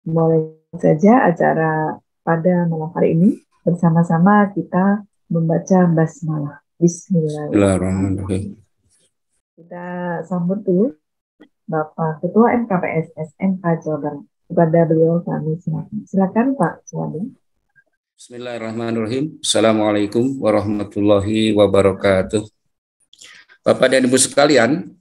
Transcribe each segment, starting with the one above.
Mulai saja acara pada malam hari ini. Bersama-sama kita membaca basmalah. Bismillahirrahmanirrahim. Bismillahirrahmanirrahim. Kita sambut dulu Bapak Ketua MKPS SMK Jawa Barat. Kepada beliau kami silakan. Silakan Pak Suwandi. Bismillahirrahmanirrahim. Assalamualaikum warahmatullahi wabarakatuh. Bapak dan Ibu sekalian,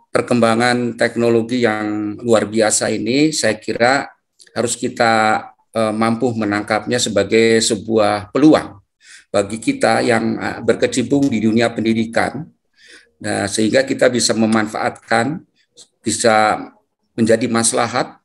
perkembangan teknologi yang luar biasa ini saya kira harus kita mampu menangkapnya sebagai sebuah peluang bagi kita yang berkecimpung di dunia pendidikan, sehingga kita bisa memanfaatkan, bisa menjadi maslahat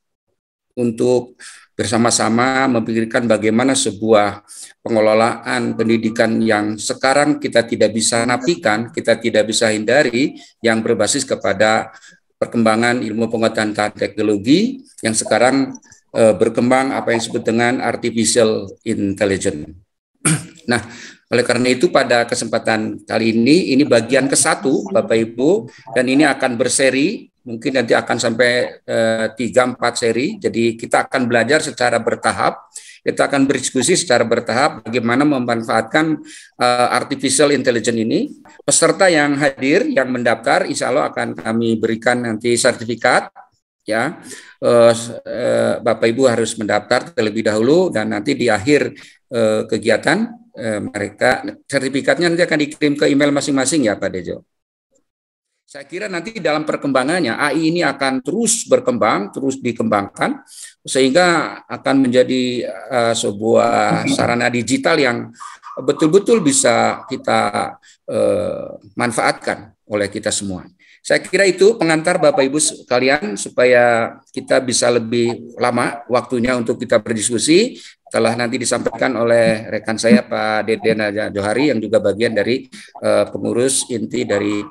untuk bersama-sama memikirkan bagaimana sebuah pengelolaan pendidikan yang sekarang kita tidak bisa nafikan, kita tidak bisa hindari, yang berbasis kepada perkembangan ilmu pengetahuan dan teknologi yang sekarang berkembang apa yang disebut dengan artificial intelligence. Nah, oleh karena itu pada kesempatan kali ini bagian ke-1 Bapak Ibu, dan ini akan berseri, mungkin nanti akan sampai 3-4 seri. Jadi kita akan belajar secara bertahap, kita akan berdiskusi secara bertahap bagaimana memanfaatkan artificial intelligence ini. Peserta yang hadir, yang mendaftar, insya Allah akan kami berikan nanti sertifikat. Ya, Bapak Ibu harus mendaftar terlebih dahulu, dan nanti di akhir kegiatan mereka sertifikatnya nanti akan dikirim ke email masing-masing ya Pak Dejo. Saya kira nanti dalam perkembangannya AI ini akan terus berkembang, terus dikembangkan sehingga akan menjadi sebuah sarana digital yang betul-betul bisa kita manfaatkan oleh kita semua. Saya kira itu pengantar Bapak Ibu sekalian supaya kita bisa lebih lama waktunya untuk kita berdiskusi. Telah nanti disampaikan oleh rekan saya Pak Deden Johari yang juga bagian dari pengurus inti dari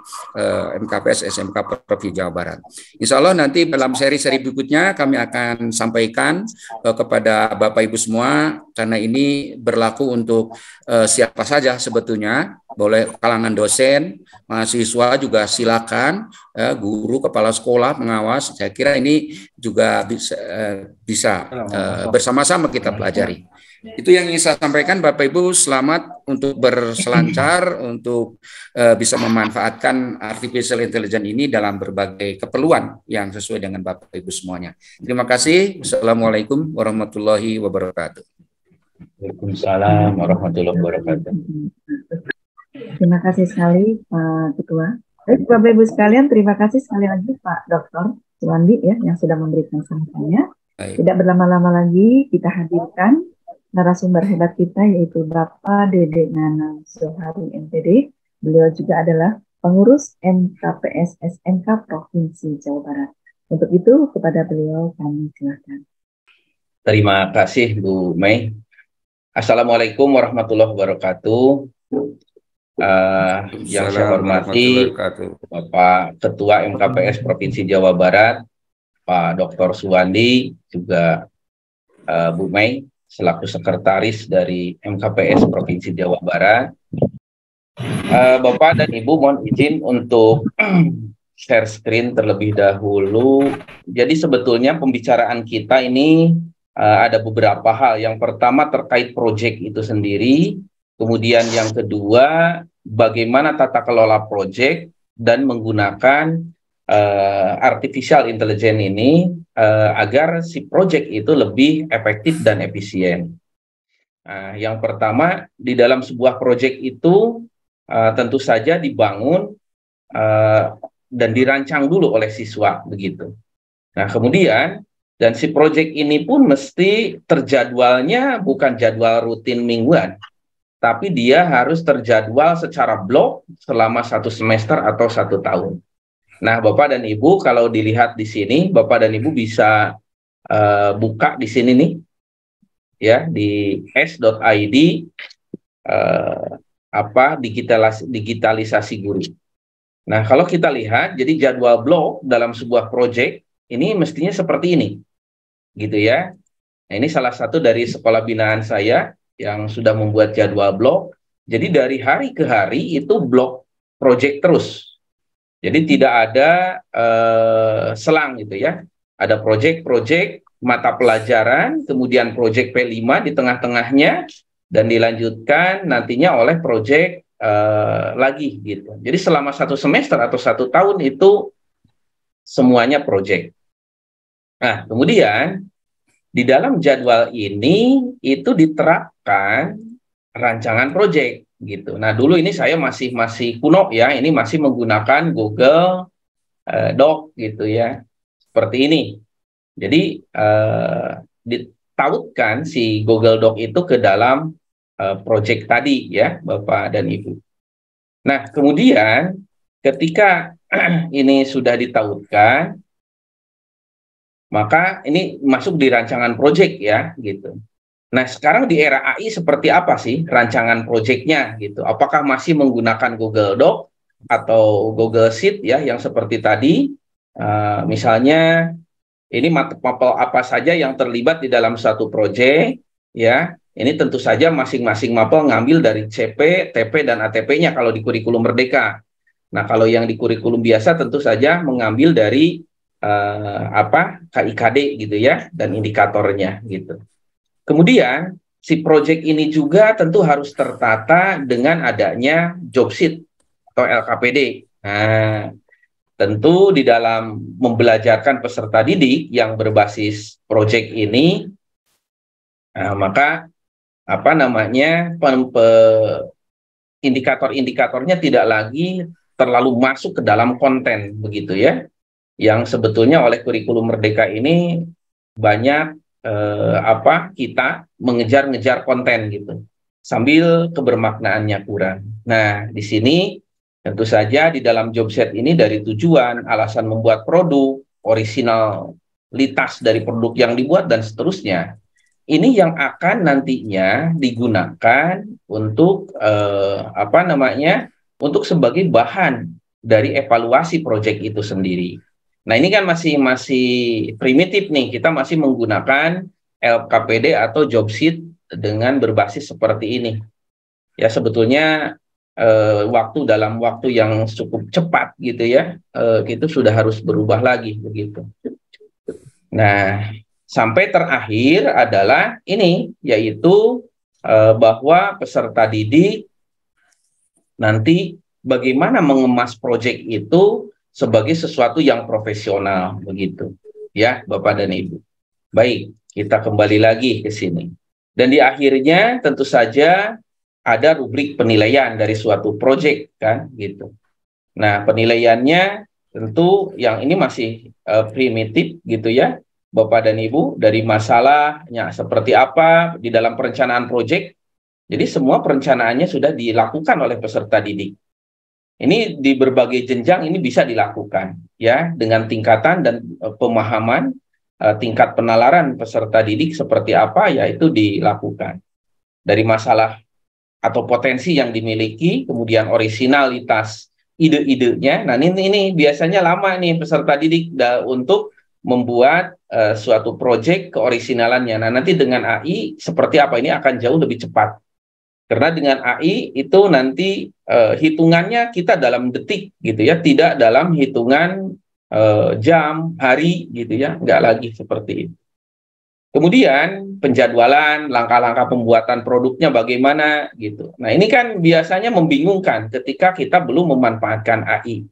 MKPS SMK Provinsi Jawa Barat. Insya Allah nanti dalam seri-seri berikutnya kami akan sampaikan kepada Bapak Ibu semua, karena ini berlaku untuk siapa saja sebetulnya, boleh kalangan dosen, mahasiswa juga silakan, guru, kepala sekolah, pengawas. Saya kira ini juga bisa bersama-sama kita pelajari. Itu yang ingin saya sampaikan Bapak Ibu. Selamat untuk berselancar, untuk bisa memanfaatkan artificial intelligence ini dalam berbagai keperluan yang sesuai dengan Bapak Ibu semuanya. Terima kasih. Wassalamualaikum warahmatullahi wabarakatuh. Waalaikumsalam warahmatullahi wabarakatuh. Terima kasih sekali Pak Ketua. Baik, Bapak Ibu sekalian, terima kasih sekali lagi Pak Dr. Suwandi ya yang sudah memberikan sambutannya. Tidak berlama-lama lagi, kita hadirkan narasumber hebat kita yaitu Bapak Dede Nana Johari MPD. Beliau juga adalah pengurus MKPS SMK Provinsi Jawa Barat. Untuk itu kepada beliau kami silakan. Terima kasih Bu Mei. Assalamualaikum warahmatullahi wabarakatuh. Yang saya hormati Bapak Ketua MKPS Provinsi Jawa Barat, Pak Dr. Suwandi, juga Bu Mei selaku sekretaris dari MKPS Provinsi Jawa Barat. Bapak dan Ibu mohon izin untuk share screen terlebih dahulu. Jadi sebetulnya pembicaraan kita ini ada beberapa hal. Yang pertama terkait proyek itu sendiri. Kemudian yang kedua, bagaimana tata kelola proyek dan menggunakan artificial intelligence ini agar si proyek itu lebih efektif dan efisien. Yang pertama, di dalam sebuah proyek itu tentu saja dibangun dan dirancang dulu oleh siswa, begitu. Nah, kemudian dan si proyek ini pun mesti terjadwalnya bukan jadwal rutin mingguan, tapi dia harus terjadwal secara blok selama 1 semester atau 1 tahun. Nah, Bapak dan Ibu, kalau dilihat di sini, Bapak dan Ibu bisa buka di sini nih, ya, di s.id digitalisasi guru. Nah, kalau kita lihat, jadi jadwal blok dalam sebuah proyek ini mestinya seperti ini, gitu ya. Nah, ini salah satu dari sekolah binaan saya yang sudah membuat jadwal blok. Jadi dari hari ke hari itu blok proyek terus. Jadi tidak ada selang gitu ya. Ada proyek-proyek mata pelajaran, kemudian proyek P5 di tengah-tengahnya, dan dilanjutkan nantinya oleh proyek lagi gitu. Jadi selama 1 semester atau 1 tahun itu semuanya proyek. Nah, kemudian di dalam jadwal ini itu diterapkan rancangan proyek gitu. Nah, dulu ini saya masih kuno ya, ini masih menggunakan Google Doc gitu ya. Seperti ini. Jadi ditautkan si Google Doc itu ke dalam proyek tadi ya, Bapak dan Ibu. Nah, kemudian ketika ini sudah ditautkan, maka ini masuk di rancangan proyek ya, gitu. Nah, sekarang di era AI seperti apa sih rancangan proyeknya gitu? Apakah masih menggunakan Google Doc atau Google Sheet ya, yang seperti tadi? Misalnya, ini mapel apa saja yang terlibat di dalam satu proyek ya. Ini tentu saja masing-masing mapel ngambil dari CP, TP, dan ATP-nya kalau di kurikulum Merdeka. Nah, kalau yang di kurikulum biasa tentu saja mengambil dari KIKD gitu ya, dan indikatornya gitu. Kemudian si proyek ini juga tentu harus tertata dengan adanya job sheet atau LKPD. Nah, tentu di dalam membelajarkan peserta didik yang berbasis proyek ini, maka indikator-indikatornya tidak lagi terlalu masuk ke dalam konten begitu ya, yang sebetulnya oleh kurikulum Merdeka ini banyak kita mengejar-ngejar konten gitu sambil kebermaknaannya kurang. Nah, di sini tentu saja di dalam job set ini dari tujuan, alasan membuat produk, orisinalitas dari produk yang dibuat, dan seterusnya. Ini yang akan nantinya digunakan untuk untuk sebagai bahan dari evaluasi proyek itu sendiri. Nah, ini kan masih primitif nih, kita masih menggunakan LKPD atau job sheet dengan berbasis seperti ini. Ya, sebetulnya dalam waktu yang cukup cepat gitu ya, itu sudah harus berubah lagi begitu. Nah, sampai terakhir adalah ini, yaitu bahwa peserta didik nanti bagaimana mengemas proyek itu sebagai sesuatu yang profesional begitu ya, Bapak dan Ibu. Baik, kita kembali lagi ke sini. Dan di akhirnya tentu saja ada rubrik penilaian dari suatu proyek kan gitu. Nah, penilaiannya tentu yang ini masih primitif gitu ya, Bapak dan Ibu, dari masalahnya seperti apa di dalam perencanaan proyek. Jadi semua perencanaannya sudah dilakukan oleh peserta didik. Ini di berbagai jenjang ini bisa dilakukan ya, dengan tingkatan dan pemahaman tingkat penalaran peserta didik seperti apa ya, itu dilakukan. Dari masalah atau potensi yang dimiliki, kemudian orisinalitas ide-idenya. Nah, ini biasanya lama nih peserta didik untuk membuat suatu proyek keorisinalannya. Nah, nanti dengan AI seperti apa, ini akan jauh lebih cepat. Karena dengan AI itu nanti hitungannya kita dalam detik gitu ya, tidak dalam hitungan jam, hari gitu ya, nggak lagi seperti itu. Kemudian penjadwalan, langkah-langkah pembuatan produknya bagaimana gitu. Nah, ini kan biasanya membingungkan ketika kita belum memanfaatkan AI.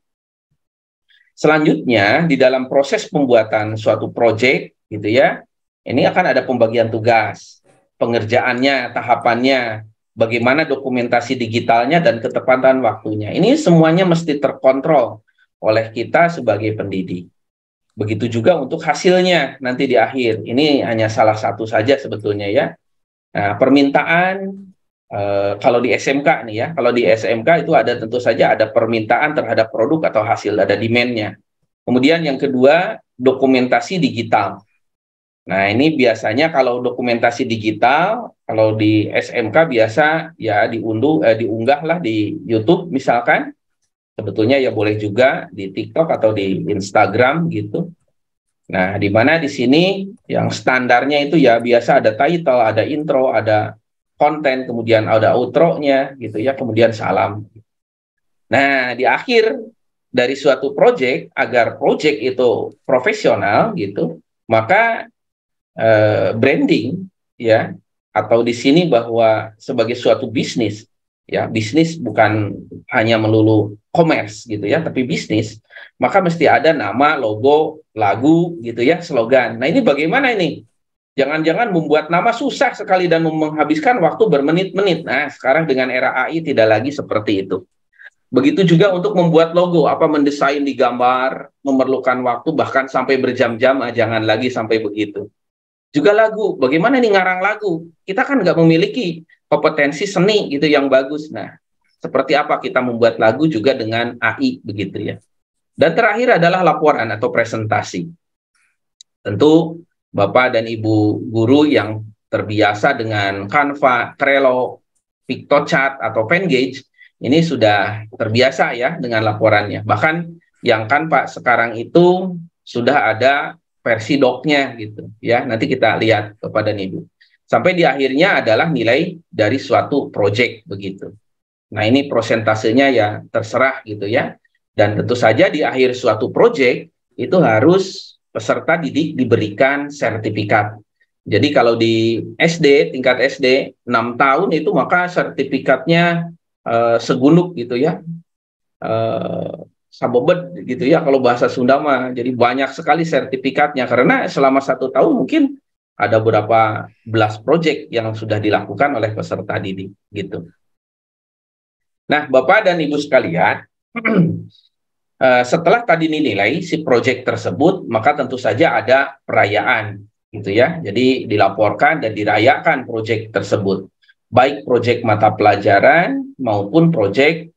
Selanjutnya di dalam proses pembuatan suatu proyek gitu ya, ini akan ada pembagian tugas, pengerjaannya, tahapannya, bagaimana dokumentasi digitalnya, dan ketepatan waktunya. Ini semuanya mesti terkontrol oleh kita sebagai pendidik. Begitu juga untuk hasilnya nanti di akhir. Ini hanya salah satu saja sebetulnya ya. Nah, permintaan kalau di SMK nih ya, kalau di SMK itu ada tentu saja ada permintaan terhadap produk atau hasil, ada demand-nya. Kemudian yang kedua, dokumentasi digital. Nah, ini biasanya kalau dokumentasi digital, kalau di SMK biasa ya diunggah lah di YouTube misalkan. Sebetulnya ya boleh juga di TikTok atau di Instagram gitu. Nah, di mana di sini yang standarnya itu ya biasa ada title, ada intro, ada konten, kemudian ada outro-nya gitu ya, kemudian salam. Nah, di akhir dari suatu proyek, agar proyek itu profesional gitu, Maka branding ya, atau di sini bahwa sebagai suatu bisnis ya, bisnis bukan hanya melulu commerce gitu ya, tapi bisnis, maka mesti ada nama, logo, lagu gitu ya, slogan. Nah, ini bagaimana ini? Jangan-jangan membuat nama susah sekali dan menghabiskan waktu bermenit-menit. Nah, sekarang dengan era AI tidak lagi seperti itu. Begitu juga untuk membuat logo, mendesain di gambar, memerlukan waktu bahkan sampai berjam-jam, jangan lagi sampai begitu. Juga lagu, bagaimana nih ngarang lagu? Kita kan nggak memiliki kompetensi seni gitu yang bagus. Nah, seperti apa kita membuat lagu juga dengan AI begitu ya. Dan terakhir adalah laporan atau presentasi. Tentu Bapak dan Ibu guru yang terbiasa dengan Canva, Trello, Pictochart, atau Pengage, ini sudah terbiasa ya dengan laporannya. Bahkan yang Canva sekarang itu sudah ada versi doc-nya gitu ya. Nanti kita lihat Bapak dan Ibu. Sampai di akhirnya adalah nilai dari suatu project begitu. Nah, ini prosentasenya ya terserah gitu ya. Dan tentu saja di akhir suatu project itu harus peserta didik diberikan sertifikat. Jadi kalau di SD, tingkat SD 6 tahun itu maka sertifikatnya segunduk gitu ya. Sabobet gitu ya kalau bahasa Sunda mah. Jadi banyak sekali sertifikatnya karena selama 1 tahun mungkin ada beberapa belas proyek yang sudah dilakukan oleh peserta didik gitu. Nah, Bapak dan Ibu sekalian, setelah tadi dinilai si proyek tersebut, maka tentu saja ada perayaan gitu ya. Jadi dilaporkan dan dirayakan proyek tersebut. Baik proyek mata pelajaran maupun proyek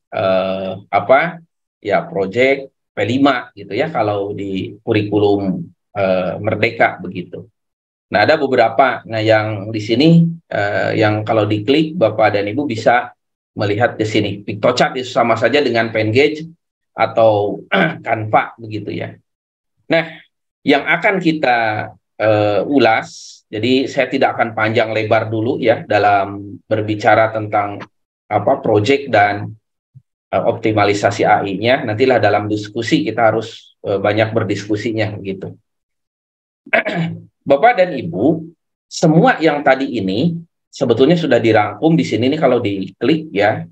proyek P5 gitu ya kalau di kurikulum Merdeka begitu. Nah, ada beberapa. Nah, yang di sini yang kalau diklik Bapak dan Ibu bisa melihat di sini. Pictochart itu sama saja dengan Pengage atau Canva begitu ya. Nah, yang akan kita ulas, jadi saya tidak akan panjang lebar dulu ya dalam berbicara tentang proyek dan optimalisasi AI-nya. Nantilah dalam diskusi kita harus banyak berdiskusinya gitu. Bapak dan Ibu, semua yang tadi ini sebetulnya sudah dirangkum di sini nih kalau diklik ya.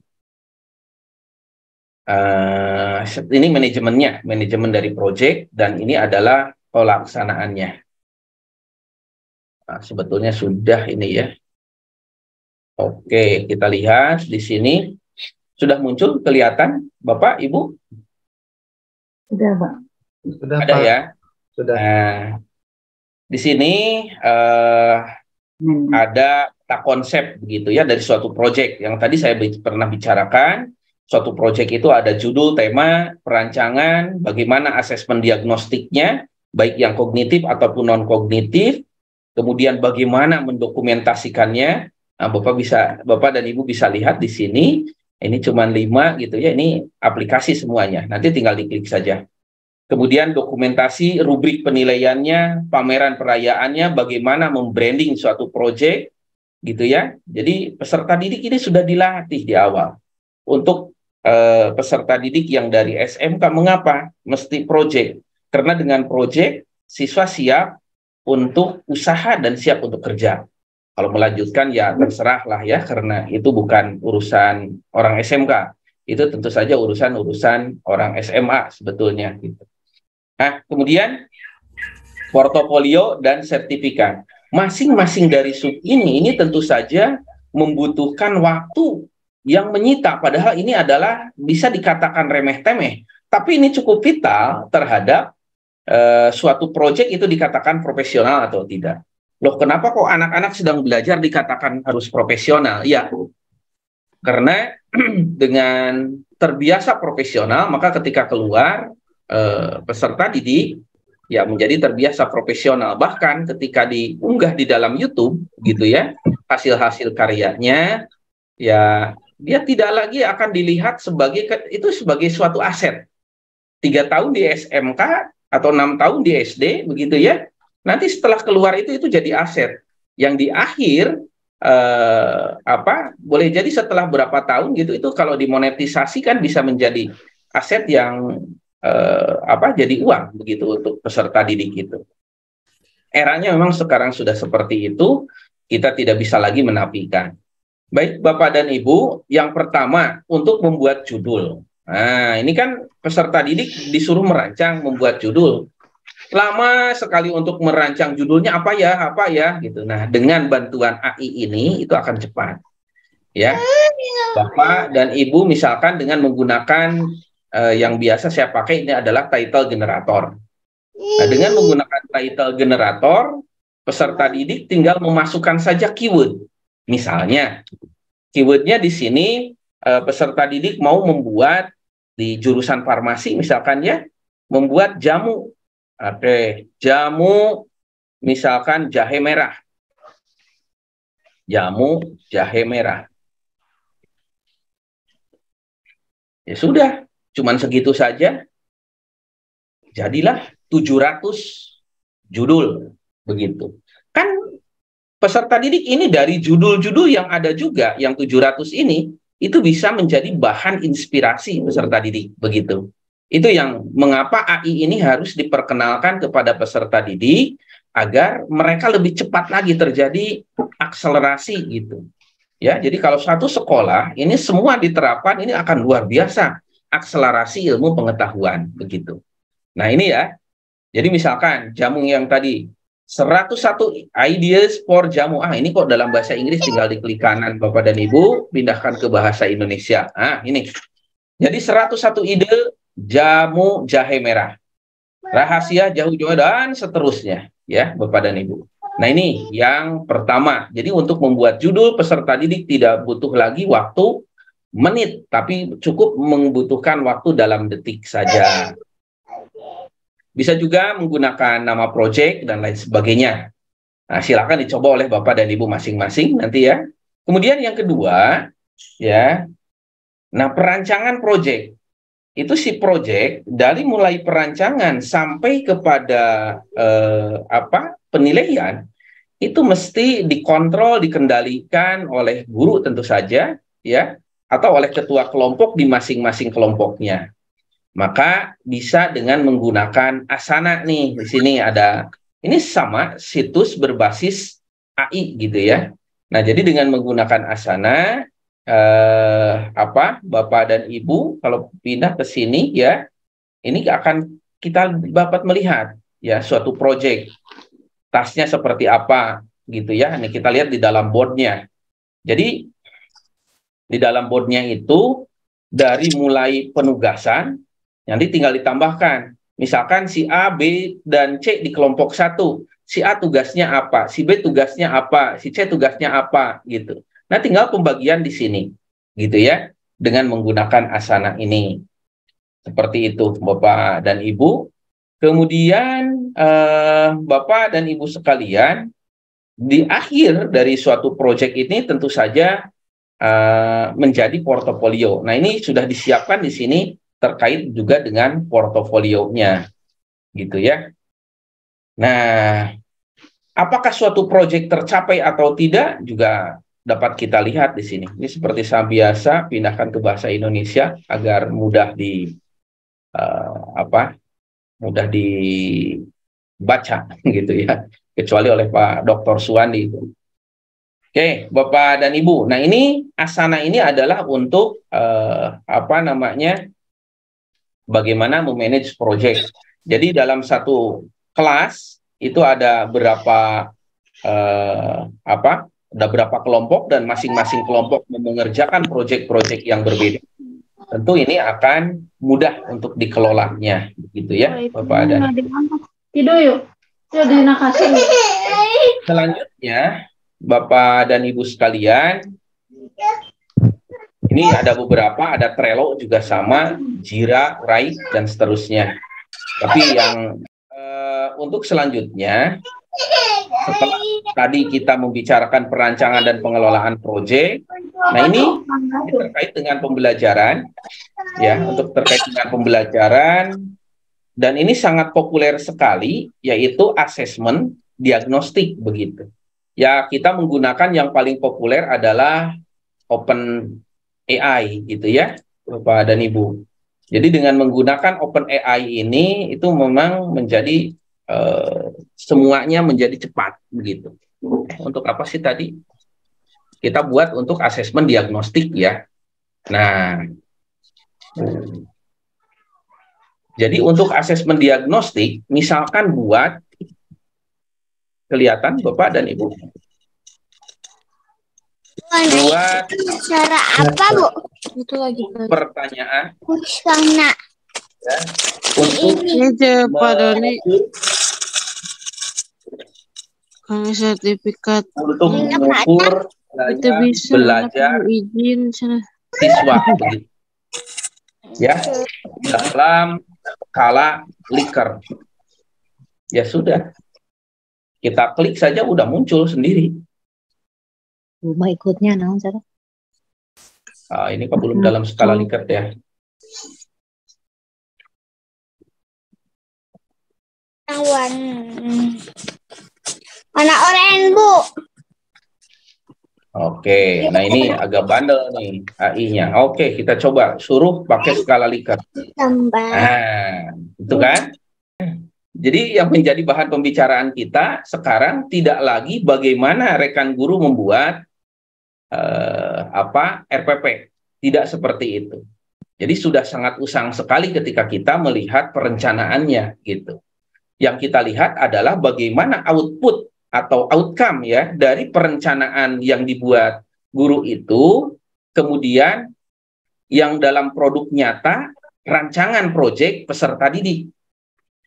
Ini manajemennya, manajemen dari proyek, dan ini adalah pelaksanaannya. Nah, sebetulnya sudah ini ya. Oke, kita lihat di sini sudah muncul kelihatan, Bapak, Ibu? Sudah, Pak. Sudah, ada Pak. Ya. Sudah. Nah, di sini ada konsep begitu ya dari suatu proyek yang tadi saya pernah bicarakan. Suatu proyek itu ada judul, tema, perancangan, bagaimana asesmen diagnostiknya, baik yang kognitif ataupun non-kognitif, kemudian bagaimana mendokumentasikannya. Nah, Bapak dan Ibu bisa lihat di sini, ini cuma 5 gitu ya, ini aplikasi semuanya, nanti tinggal diklik saja. Kemudian dokumentasi, rubrik penilaiannya, pameran perayaannya, bagaimana membranding suatu proyek, gitu ya. Jadi peserta didik ini sudah dilatih di awal. Untuk peserta didik yang dari SMK, mengapa mesti proyek? Karena dengan proyek, siswa siap untuk usaha dan siap untuk kerja. Kalau melanjutkan ya terserah lah ya, karena itu bukan urusan orang SMK. Itu tentu saja urusan orang SMA sebetulnya. Gitu. Nah, kemudian portofolio dan sertifikat. Masing-masing dari sub ini tentu saja membutuhkan waktu yang menyita, padahal ini adalah bisa dikatakan remeh-temeh, tapi ini cukup vital terhadap suatu proyek itu dikatakan profesional atau tidak. Loh, kenapa kok anak-anak sedang belajar dikatakan harus profesional? Ya, karena dengan terbiasa profesional, maka ketika keluar peserta didik ya menjadi terbiasa profesional. Bahkan ketika diunggah di dalam YouTube gitu ya, hasil-hasil karyanya ya dia tidak lagi akan dilihat sebagai suatu aset. 3 tahun di SMK atau 6 tahun di SD begitu ya. Nanti setelah keluar itu jadi aset yang di akhir boleh jadi setelah berapa tahun gitu, itu kalau dimonetisasi kan bisa menjadi aset yang jadi uang begitu untuk peserta didik itu. Eranya memang sekarang sudah seperti itu, kita tidak bisa lagi menafikan. Baik Bapak dan Ibu, yang pertama untuk membuat judul. Nah, ini kan peserta didik disuruh merancang, membuat judul. Lama sekali untuk merancang judulnya apa ya gitu. Nah, dengan bantuan AI ini itu akan cepat. Ya. Bapak dan Ibu misalkan dengan menggunakan yang biasa saya pakai ini adalah title generator. Nah, dengan menggunakan title generator, peserta didik tinggal memasukkan saja keyword. Misalnya, keywordnya di sini peserta didik mau membuat di jurusan farmasi misalkan ya, membuat jamu. Oke, jamu misalkan jahe merah. Jamu jahe merah. Ya sudah, cuman segitu saja. Jadilah 700 judul begitu. Kan peserta didik ini dari judul-judul yang ada juga, yang 700 ini, itu bisa menjadi bahan inspirasi peserta didik, begitu. Itu yang mengapa AI ini harus diperkenalkan kepada peserta didik, agar mereka lebih cepat lagi terjadi akselerasi gitu. Ya, jadi kalau satu sekolah, ini semua diterapkan, ini akan luar biasa, akselerasi ilmu pengetahuan, begitu. Nah ini ya, jadi misalkan jamu yang tadi, 101 ideas for jamu. Ini kok dalam bahasa Inggris, tinggal diklik kanan Bapak dan Ibu, pindahkan ke bahasa Indonesia. Ini. Jadi 101 ide jamu jahe merah. Rahasia jamu-jamu dan seterusnya. Ya, Bapak dan Ibu. Nah ini yang pertama. Jadi untuk membuat judul, peserta didik tidak butuh lagi waktu menit, tapi cukup membutuhkan waktu dalam detik saja. Bisa juga menggunakan nama project dan lain sebagainya. Nah, silakan dicoba oleh Bapak dan Ibu masing-masing nanti ya. Kemudian yang kedua, ya. Nah, perancangan project. Itu si project dari mulai perancangan sampai kepada penilaian itu mesti dikontrol, dikendalikan oleh guru tentu saja, ya, atau oleh ketua kelompok di masing-masing kelompoknya. Maka bisa dengan menggunakan Asana nih. Di sini ada, ini sama situs berbasis AI gitu ya. Nah, jadi dengan menggunakan Asana, Bapak dan Ibu kalau pindah ke sini ya, ini akan kita dapat melihat ya suatu project, tasnya seperti apa gitu ya. Ini kita lihat di dalam boardnya. Jadi di dalam boardnya itu dari mulai penugasan, nanti tinggal ditambahkan. Misalkan si A, B, dan C di kelompok 1. Si A tugasnya apa, si B tugasnya apa, si C tugasnya apa, gitu. Nah, tinggal pembagian di sini, gitu ya, dengan menggunakan Asana ini. Seperti itu, Bapak dan Ibu. Kemudian, Bapak dan Ibu sekalian, di akhir dari suatu proyek ini tentu saja menjadi portofolio. Nah, ini sudah disiapkan di sini terkait juga dengan portofolionya, gitu ya. Nah, apakah suatu proyek tercapai atau tidak juga dapat kita lihat di sini. Ini seperti biasa, pindahkan ke bahasa Indonesia agar mudah mudah dibaca gitu ya. Kecuali oleh Pak Dr. Suwandi itu. Oke, Bapak dan Ibu. Nah, ini Asana ini adalah untuk bagaimana memanage project. Jadi dalam satu kelas itu ada berapa kelompok dan masing-masing kelompok mengerjakan proyek-proyek yang berbeda. Tentu ini akan mudah untuk dikelolanya, begitu ya, Bapak dan Selanjutnya, Bapak dan Ibu sekalian, ini ada beberapa, ada Trello juga sama, Jira, Write, dan seterusnya. Tapi yang untuk selanjutnya, setelah tadi kita membicarakan perancangan dan pengelolaan proyek, nah ini terkait dengan pembelajaran, ya, untuk terkait dengan pembelajaran, dan ini sangat populer sekali, yaitu asesmen diagnostik begitu. Ya, kita menggunakan yang paling populer adalah OpenAI gitu ya, Bapak dan Ibu. Jadi dengan menggunakan OpenAI ini itu memang menjadi semuanya menjadi cepat begitu. Untuk apa sih tadi? Kita buat untuk asesmen diagnostik ya. Nah, jadi untuk asesmen diagnostik, misalkan buat kelihatan Bapak dan Ibu. Buat cara apa, Bu? Itu lagi pertanyaan. Sana. Ya, untuk Pak Doni. Kami sertifikat. Untuk mengukur itu bisa belajar izin sana. Siswa begitu. Ya, dalam skala Likert. Ya sudah. Kita klik saja udah muncul sendiri. Rumah ikutnya naon cara? Ini kok belum dalam skala Likert ya. Warna oranye, Bu. Oke, nah ini agak bandel nih AI-nya. Oke, kita coba suruh pakai skala Likert. Nah, itu kan? Jadi yang menjadi bahan pembicaraan kita sekarang tidak lagi bagaimana rekan guru membuat RPP. Tidak seperti itu. Jadi sudah sangat usang sekali ketika kita melihat perencanaannya gitu. Yang kita lihat adalah bagaimana output atau outcome ya dari perencanaan yang dibuat guru itu, kemudian yang dalam produk nyata rancangan proyek peserta didik.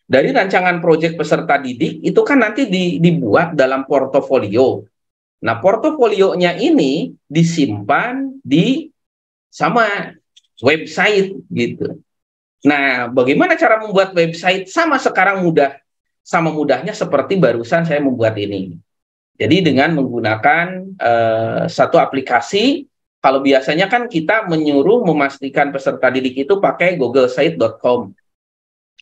Dari rancangan proyek peserta didik itu kan nanti dibuat dalam portofolio. Nah, portofolionya ini disimpan di sama website gitu. Nah, bagaimana cara membuat website? Sama mudahnya seperti barusan saya membuat ini. Jadi dengan menggunakan satu aplikasi, kalau biasanya kan kita menyuruh memastikan peserta didik itu pakai googlesite.com.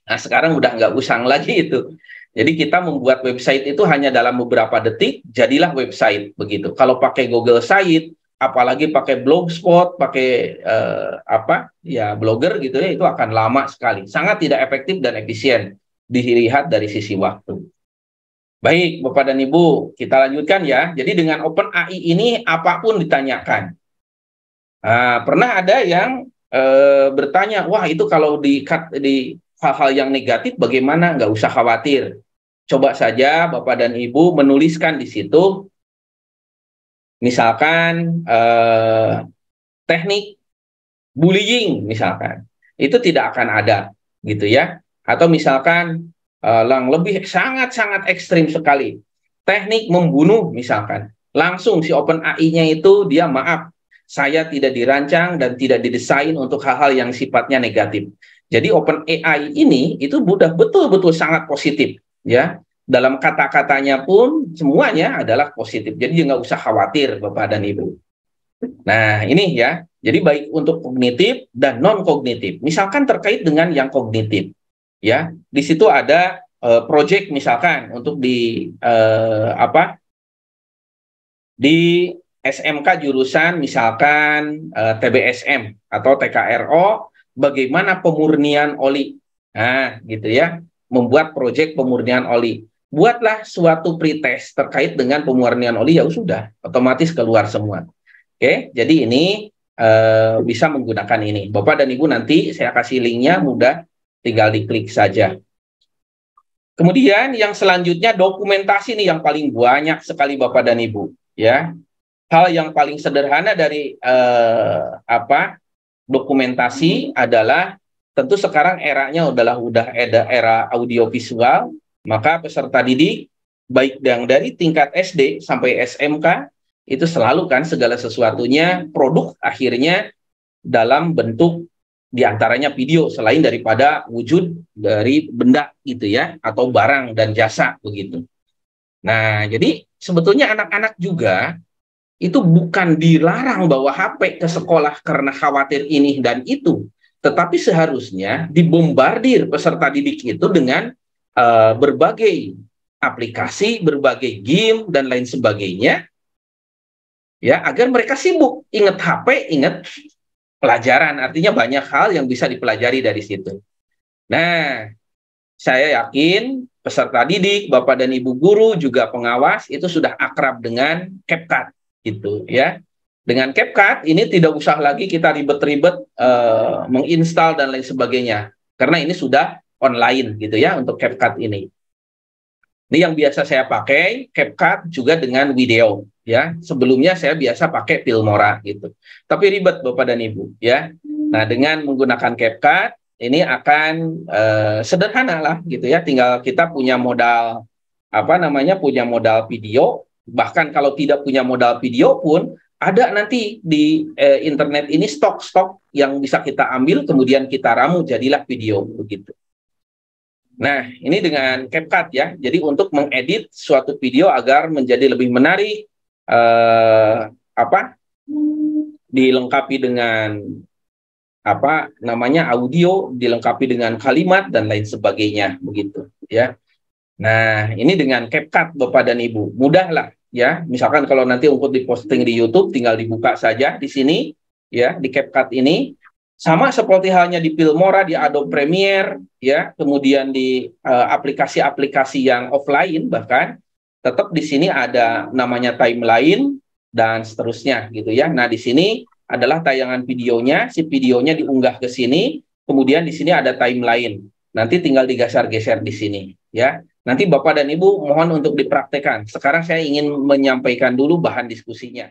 Nah, sekarang udah nggak usang lagi itu. Jadi kita membuat website itu hanya dalam beberapa detik, jadilah website begitu. Kalau pakai Google Site, apalagi pakai Blogspot, pakai blogger gitu ya, itu akan lama sekali. Sangat tidak efektif dan efisien dilihat dari sisi waktu. Baik, Bapak dan Ibu, kita lanjutkan ya. Jadi dengan OpenAI ini apapun ditanyakan. Pernah ada yang bertanya, wah itu kalau di hal-hal yang negatif bagaimana? Nggak usah khawatir. Coba saja Bapak dan Ibu menuliskan di situ, misalkan teknik bullying misalkan, itu tidak akan ada gitu ya. Atau misalkan yang lebih sangat-sangat ekstrim sekali, teknik membunuh misalkan, langsung si OpenAI-nya itu dia maaf, saya tidak dirancang dan tidak didesain untuk hal-hal yang sifatnya negatif. Jadi OpenAI ini itu udah betul-betul sangat positif ya. Dalam kata-katanya pun semuanya adalah positif. Jadi nggak usah khawatir Bapak dan Ibu. Nah ini ya. Jadi baik untuk kognitif dan non kognitif. Misalkan terkait dengan yang kognitif ya. Di situ ada project misalkan untuk di SMK jurusan misalkan TBSM atau TKRO, bagaimana pemurnian oli. Nah, gitu ya. Membuat proyek pemurnian oli. Buatlah suatu pretest terkait dengan pemurnian oli, ya sudah, otomatis keluar semua. Oke, jadi ini bisa menggunakan ini. Bapak dan Ibu nanti saya kasih linknya, mudah, tinggal diklik saja. Kemudian yang selanjutnya dokumentasi nih yang paling banyak sekali Bapak dan Ibu. Ya, hal yang paling sederhana dari dokumentasi adalah tentu sekarang eranya udah ada era audiovisual, maka peserta didik baik yang dari tingkat SD sampai SMK itu selalu kan segala sesuatunya produk akhirnya dalam bentuk diantaranya video selain daripada wujud dari benda gitu ya atau barang dan jasa begitu. Nah, jadi sebetulnya anak-anak juga itu bukan dilarang bawa HP ke sekolah karena khawatir ini dan itu, tetapi seharusnya dibombardir peserta didik itu dengan berbagai aplikasi, berbagai game dan lain sebagainya, ya agar mereka sibuk, ingat HP, ingat pelajaran. Artinya banyak hal yang bisa dipelajari dari situ. Nah, saya yakin peserta didik, Bapak dan Ibu guru, juga pengawas itu sudah akrab dengan CapCut gitu ya. Dengan CapCut ini tidak usah lagi kita ribet-ribet menginstal dan lain sebagainya, karena ini sudah online gitu ya untuk CapCut ini. Ini yang biasa saya pakai, CapCut juga dengan video ya. Sebelumnya saya biasa pakai Filmora gitu. Tapi ribet Bapak dan Ibu ya. Nah, dengan menggunakan CapCut ini akan sederhana lah gitu ya. Tinggal kita punya modal punya modal video. Bahkan kalau tidak punya modal video pun ada nanti di internet ini stok-stok yang bisa kita ambil kemudian kita ramu jadilah video begitu. Nah, ini dengan CapCut ya. Jadi untuk mengedit suatu video agar menjadi lebih menarik, dilengkapi dengan audio, dilengkapi dengan kalimat dan lain sebagainya begitu ya. Nah, ini dengan CapCut Bapak dan Ibu. Mudah lah ya. Misalkan kalau nanti untuk diposting di YouTube tinggal dibuka saja di sini ya, di CapCut ini. Sama seperti halnya di Filmora, di Adobe Premiere, ya, kemudian di aplikasi-aplikasi yang offline bahkan, tetap di sini ada namanya timeline dan seterusnya gitu ya. Nah, di sini adalah tayangan videonya, si videonya diunggah ke sini, kemudian di sini ada timeline. Nanti tinggal digeser-geser di sini, ya. Nanti Bapak dan Ibu mohon untuk dipraktekkan. Sekarang saya ingin menyampaikan dulu bahan diskusinya.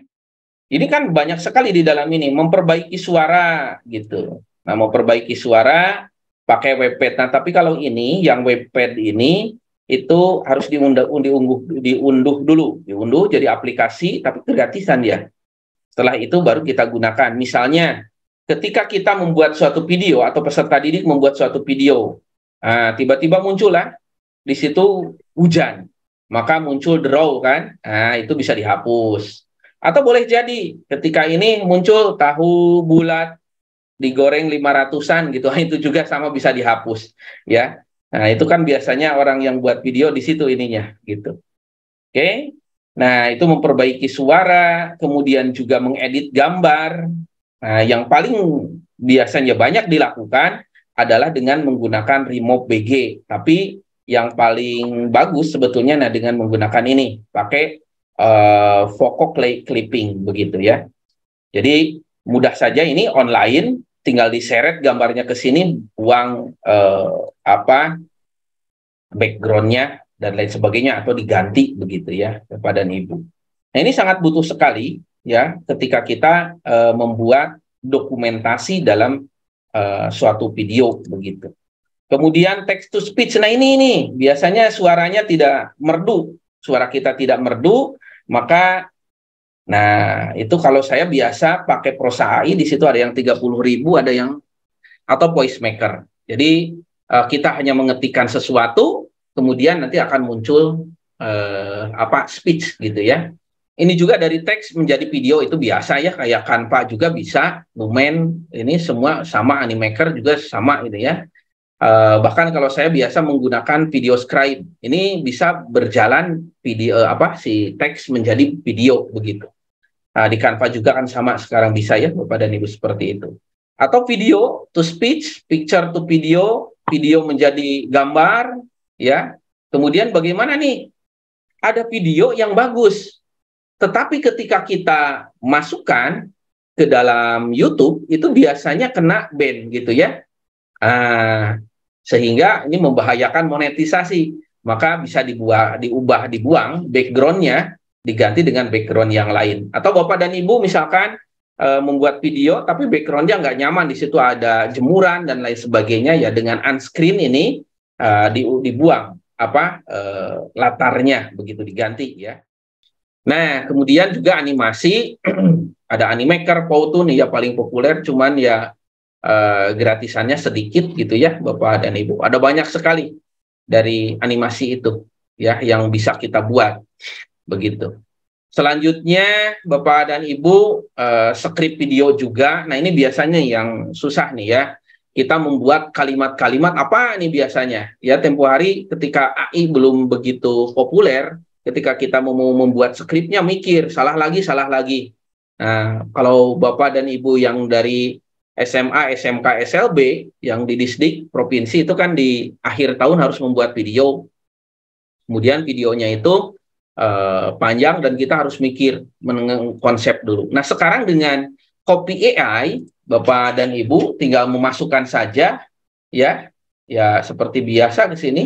Ini kan banyak sekali di dalam ini, memperbaiki suara gitu. Nah, memperbaiki suara pakai webpad. Nah, tapi kalau ini, yang webpad ini, itu harus diunduh dulu. Diunduh jadi aplikasi, tapi gratisan ya. Setelah itu baru kita gunakan. Misalnya, ketika kita membuat suatu video, atau peserta didik membuat suatu video, tiba-tiba muncullah di situ hujan. Maka muncul draw kan, nah itu bisa dihapus. Atau boleh jadi ketika ini muncul tahu bulat digoreng 500-an gitu, itu juga sama bisa dihapus ya. Nah, itu kan biasanya orang yang buat video di situ ininya gitu. Oke. Nah, itu memperbaiki suara, kemudian juga mengedit gambar. Nah, yang paling biasanya banyak dilakukan adalah dengan menggunakan Remove BG, tapi yang paling bagus sebetulnya dengan menggunakan ini, pakai Voco Clipping begitu ya. Jadi mudah saja, ini online, tinggal diseret gambarnya ke sini, buang backgroundnya dan lain sebagainya, atau diganti begitu ya Bapak dan Ibu. Nah, ini sangat butuh sekali ya ketika kita membuat dokumentasi dalam suatu video begitu. Kemudian text to speech. Nah, ini biasanya suaranya tidak merdu, suara kita tidak merdu. Maka, nah itu kalau saya biasa pakai Prosa AI, di situ ada yang 30.000, ada yang atau voice maker. Jadi kita hanya mengetikkan sesuatu, kemudian nanti akan muncul speech gitu ya. Ini juga dari teks menjadi video itu biasa ya, kayak Canva juga bisa, Lumen ini semua sama, Animaker juga sama gitu ya. Bahkan kalau saya biasa menggunakan video scribe, ini bisa berjalan video si teks menjadi video begitu. Nah, di Canva juga kan sama sekarang bisa ya Bapak dan Ibu seperti itu. Atau video to speech, picture to video, video menjadi gambar ya. Kemudian bagaimana nih? Ada video yang bagus, tetapi ketika kita masukkan ke dalam YouTube itu biasanya kena ban gitu ya. Sehingga ini membahayakan monetisasi, maka bisa dibuang backgroundnya, diganti dengan background yang lain. Atau Bapak dan Ibu misalkan membuat video tapi backgroundnya nggak nyaman, di situ ada jemuran dan lain sebagainya ya, dengan unscreen ini dibuang latarnya begitu, diganti ya. Nah, kemudian juga animasi ada Animaker, Powtoon ya paling populer, cuman ya gratisannya sedikit gitu ya Bapak dan Ibu. Ada banyak sekali dari animasi itu ya yang bisa kita buat begitu. Selanjutnya Bapak dan Ibu, skrip video juga. Nah, ini biasanya yang susah nih ya. Kita membuat kalimat-kalimat apa nih biasanya ya, tempo hari ketika AI belum begitu populer, ketika kita mau membuat skripnya mikir salah lagi. Nah, kalau Bapak dan Ibu yang dari SMA, SMK, SLB yang di Disdik provinsi itu kan di akhir tahun harus membuat video. Kemudian videonya itu panjang dan kita harus mikir konsep dulu. Nah, sekarang dengan Copy AI, Bapak dan Ibu tinggal memasukkan saja ya seperti biasa di sini.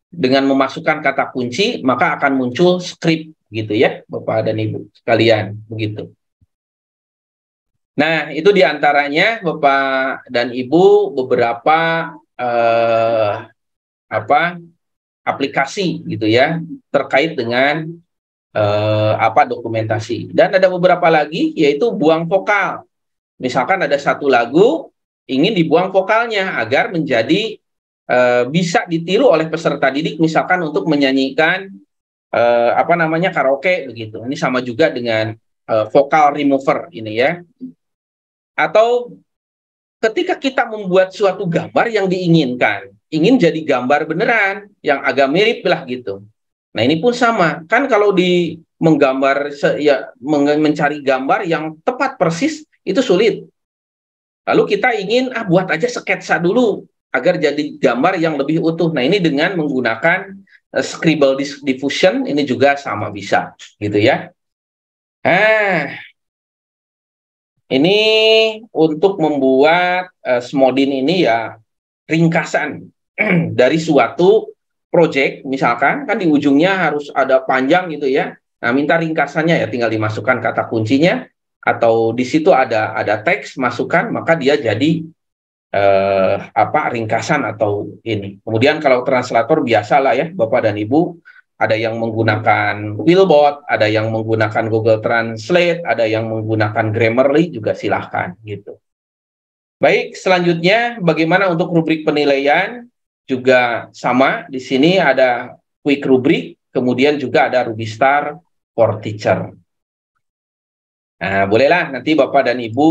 Dengan memasukkan kata kunci, maka akan muncul skrip gitu ya, Bapak dan Ibu sekalian, begitu. Nah, itu diantaranya Bapak dan Ibu beberapa aplikasi gitu ya terkait dengan dokumentasi. Dan ada beberapa lagi yaitu buang vokal. Misalkan ada satu lagu ingin dibuang vokalnya agar menjadi bisa ditiru oleh peserta didik, misalkan untuk menyanyikan karaoke begitu. Ini sama juga dengan vocal remover ini ya. Atau ketika kita membuat suatu gambar yang diinginkan, ingin jadi gambar beneran yang agak mirip lah gitu. Nah, ini pun sama. Kan kalau mencari gambar yang tepat persis itu sulit. Lalu kita ingin buat aja sketsa dulu agar jadi gambar yang lebih utuh. Nah, ini dengan menggunakan scribble diffusion ini juga sama bisa gitu ya. Ini untuk membuat Smodin ini ya ringkasan dari suatu project, misalkan kan di ujungnya harus ada panjang gitu ya. Nah, minta ringkasannya ya tinggal dimasukkan kata kuncinya atau di situ ada teks masukkan, maka dia jadi ringkasan atau ini. Kemudian kalau translator biasalah ya Bapak dan Ibu, ada yang menggunakan Wheelbot, ada yang menggunakan Google Translate, ada yang menggunakan Grammarly juga silahkan gitu. Baik, selanjutnya bagaimana untuk rubrik penilaian? Juga sama, di sini ada quick rubrik, kemudian juga ada Rubistar for Teacher. Nah, bolehlah nanti Bapak dan Ibu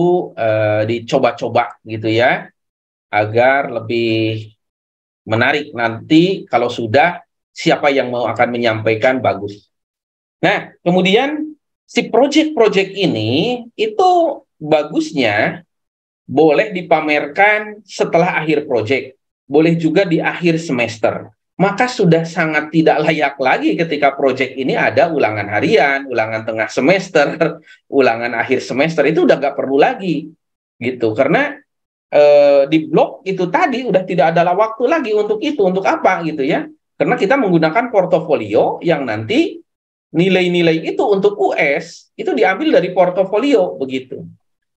dicoba-coba gitu ya, agar lebih menarik nanti kalau sudah siapa yang mau akan menyampaikan bagus. Nah, kemudian si project-project ini itu bagusnya boleh dipamerkan setelah akhir project, boleh juga di akhir semester. Maka sudah sangat tidak layak lagi ketika project ini ada ulangan harian, ulangan tengah semester, ulangan akhir semester, itu udah nggak perlu lagi gitu. Karena di blog itu tadi udah tidak ada waktu lagi untuk itu, untuk apa gitu ya. Karena kita menggunakan portofolio yang nanti nilai-nilai itu untuk US itu diambil dari portofolio begitu.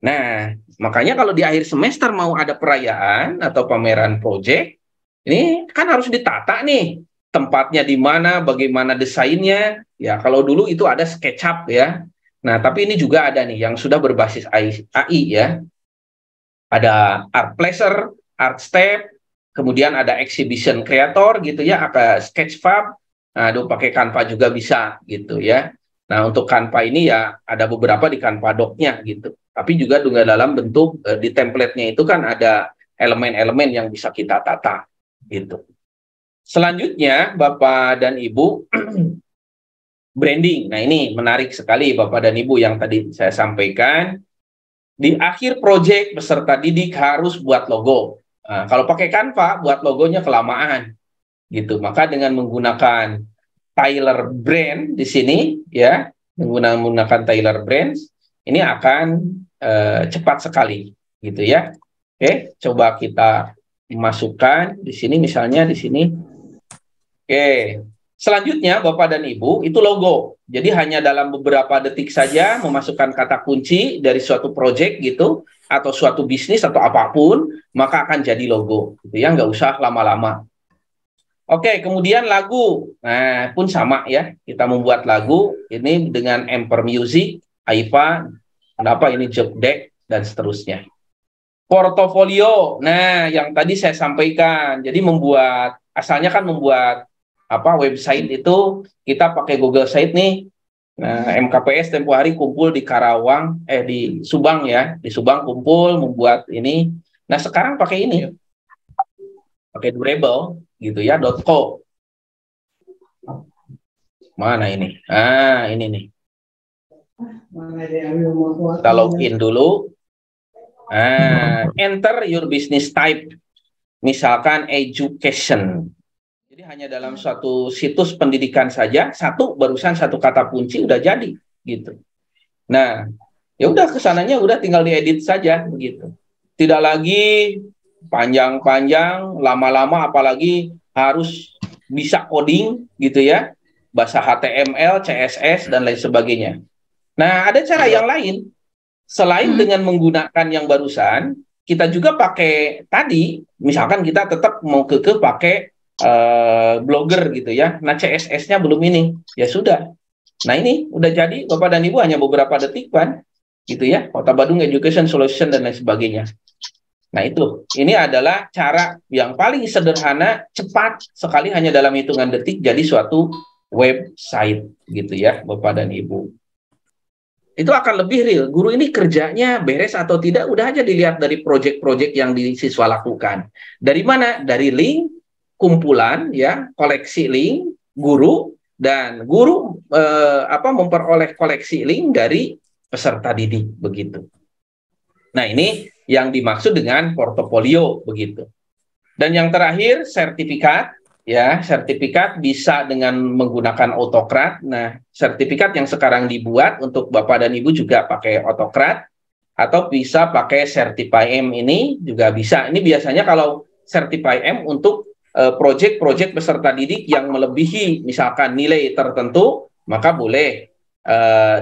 Nah, makanya kalau di akhir semester mau ada perayaan atau pameran project, ini kan harus ditata nih, tempatnya di mana, bagaimana desainnya. Ya, kalau dulu itu ada SketchUp ya. Nah, tapi ini juga ada nih yang sudah berbasis AI ya. Ada Artplacer, Artstep, kemudian ada Exhibition Creator gitu ya, ada Sketchfab. Nah, pakai Canva juga bisa gitu ya. Nah, untuk Canva ini ya ada beberapa di Canva Doc-nya gitu. Tapi juga dalam bentuk di template-nya itu kan ada elemen-elemen yang bisa kita tata gitu. Selanjutnya Bapak dan Ibu branding. Nah, ini menarik sekali Bapak dan Ibu yang tadi saya sampaikan. Di akhir proyek peserta didik harus buat logo. Nah, kalau pakai Canva buat logonya kelamaan gitu. Maka dengan menggunakan Tyler Brand di sini ya, menggunakan Tyler Brands ini akan cepat sekali gitu ya. Oke, coba kita masukkan di sini misalnya di sini. Oke. Selanjutnya Bapak dan Ibu itu logo. Jadi hanya dalam beberapa detik saja memasukkan kata kunci dari suatu project gitu atau suatu bisnis atau apapun, maka akan jadi logo gitu ya, nggak usah lama-lama. Oke, kemudian lagu. Nah, pun sama ya. Kita membuat lagu ini dengan Emper Music, Aiva, kenapa ini Job Deck dan seterusnya. Portofolio. Nah, yang tadi saya sampaikan. Jadi asalnya kan membuat website itu kita pakai Google Site nih. Nah, MKPS tempo hari kumpul di Karawang, di Subang ya, di Subang kumpul membuat ini. Nah, sekarang pakai ini, pakai Durable gitu ya, .co. Mana ini? Ah, ini nih. Kita login dulu. Enter your business type. Misalkan education. Jadi Jadi hanya dalam suatu situs pendidikan saja, barusan satu kata kunci udah jadi gitu. Nah, ya udah kesananya udah tinggal diedit saja begitu. Tidak lagi panjang-panjang, lama-lama, apalagi harus bisa coding gitu ya, bahasa HTML, CSS dan lain sebagainya. Nah, ada cara yang lain selain dengan menggunakan yang barusan, kita juga pakai tadi, misalkan kita tetap mau pakai blogger gitu ya. Nah, CSS-nya belum ini, ya sudah. Nah, ini udah jadi, Bapak dan Ibu, hanya beberapa detik kan, gitu ya. Kota Badung Education Solution dan lain sebagainya. Nah, itu. Ini adalah cara yang paling sederhana, cepat sekali, hanya dalam hitungan detik jadi suatu website gitu ya, Bapak dan Ibu. Itu akan lebih real. Guru ini kerjanya beres atau tidak, udah aja dilihat dari proyek-proyek yang siswa lakukan. Dari mana? Dari link, kumpulan, ya, koleksi link, guru, dan guru memperoleh koleksi link dari peserta didik, begitu. Nah, ini yang dimaksud dengan portofolio, begitu. Dan yang terakhir, sertifikat. Ya, sertifikat bisa dengan menggunakan Autocrat. Nah, sertifikat yang sekarang dibuat untuk Bapak dan Ibu juga pakai Autocrat atau bisa pakai Certify-M, ini juga bisa. Ini biasanya kalau Certify-M untuk proyek-proyek peserta didik yang melebihi misalkan nilai tertentu, maka boleh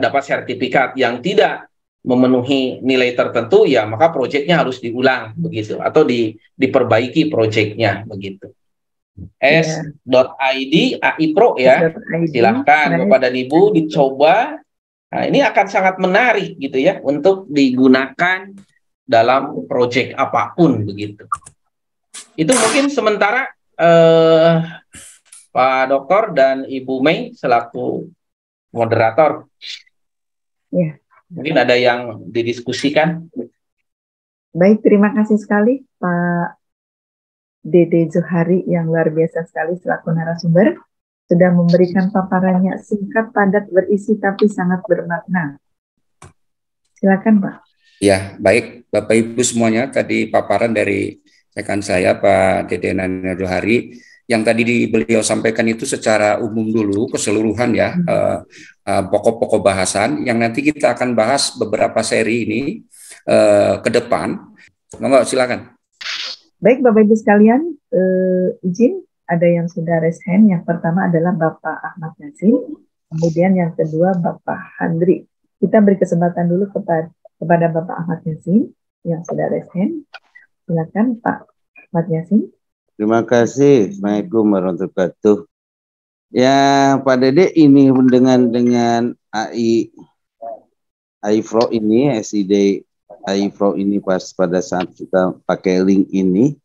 dapat sertifikat. Yang tidak memenuhi nilai tertentu, ya maka proyeknya harus diulang begitu atau diperbaiki proyeknya begitu. S.id AI Pro ya. Silahkan Bapak dan Ibu dicoba. Nah, ini akan sangat menarik gitu ya untuk digunakan dalam proyek apapun begitu. Itu mungkin sementara Pak Dokter dan Ibu Mei selaku moderator. Ya. Mungkin ada yang didiskusikan. Baik, terima kasih sekali Pak Dede Zuhari yang luar biasa sekali selaku narasumber, sudah memberikan paparannya singkat, padat, berisi, tapi sangat bermakna. Silakan Pak. Ya, baik Bapak Ibu semuanya, tadi paparan dari rekan saya Pak Dede Zuhari, yang tadi beliau sampaikan itu secara umum dulu, keseluruhan ya, pokok-pokok bahasan, yang nanti kita akan bahas beberapa seri ini ke depan. Monggo, silakan. Baik Bapak Ibu sekalian, izin ada yang sudah raise hand. Yang pertama adalah Bapak Ahmad Yasin, kemudian yang kedua Bapak Handri. Kita beri kesempatan dulu kepada Bapak Ahmad Yasin yang sudah raise hand. Silakan Pak Ahmad Yasin. Terima kasih. Assalamualaikum warahmatullahi wabarakatuh. Ya Pak Dede, ini dengan AI Pro ini, SID AI Pro ini pada saat kita pakai link ini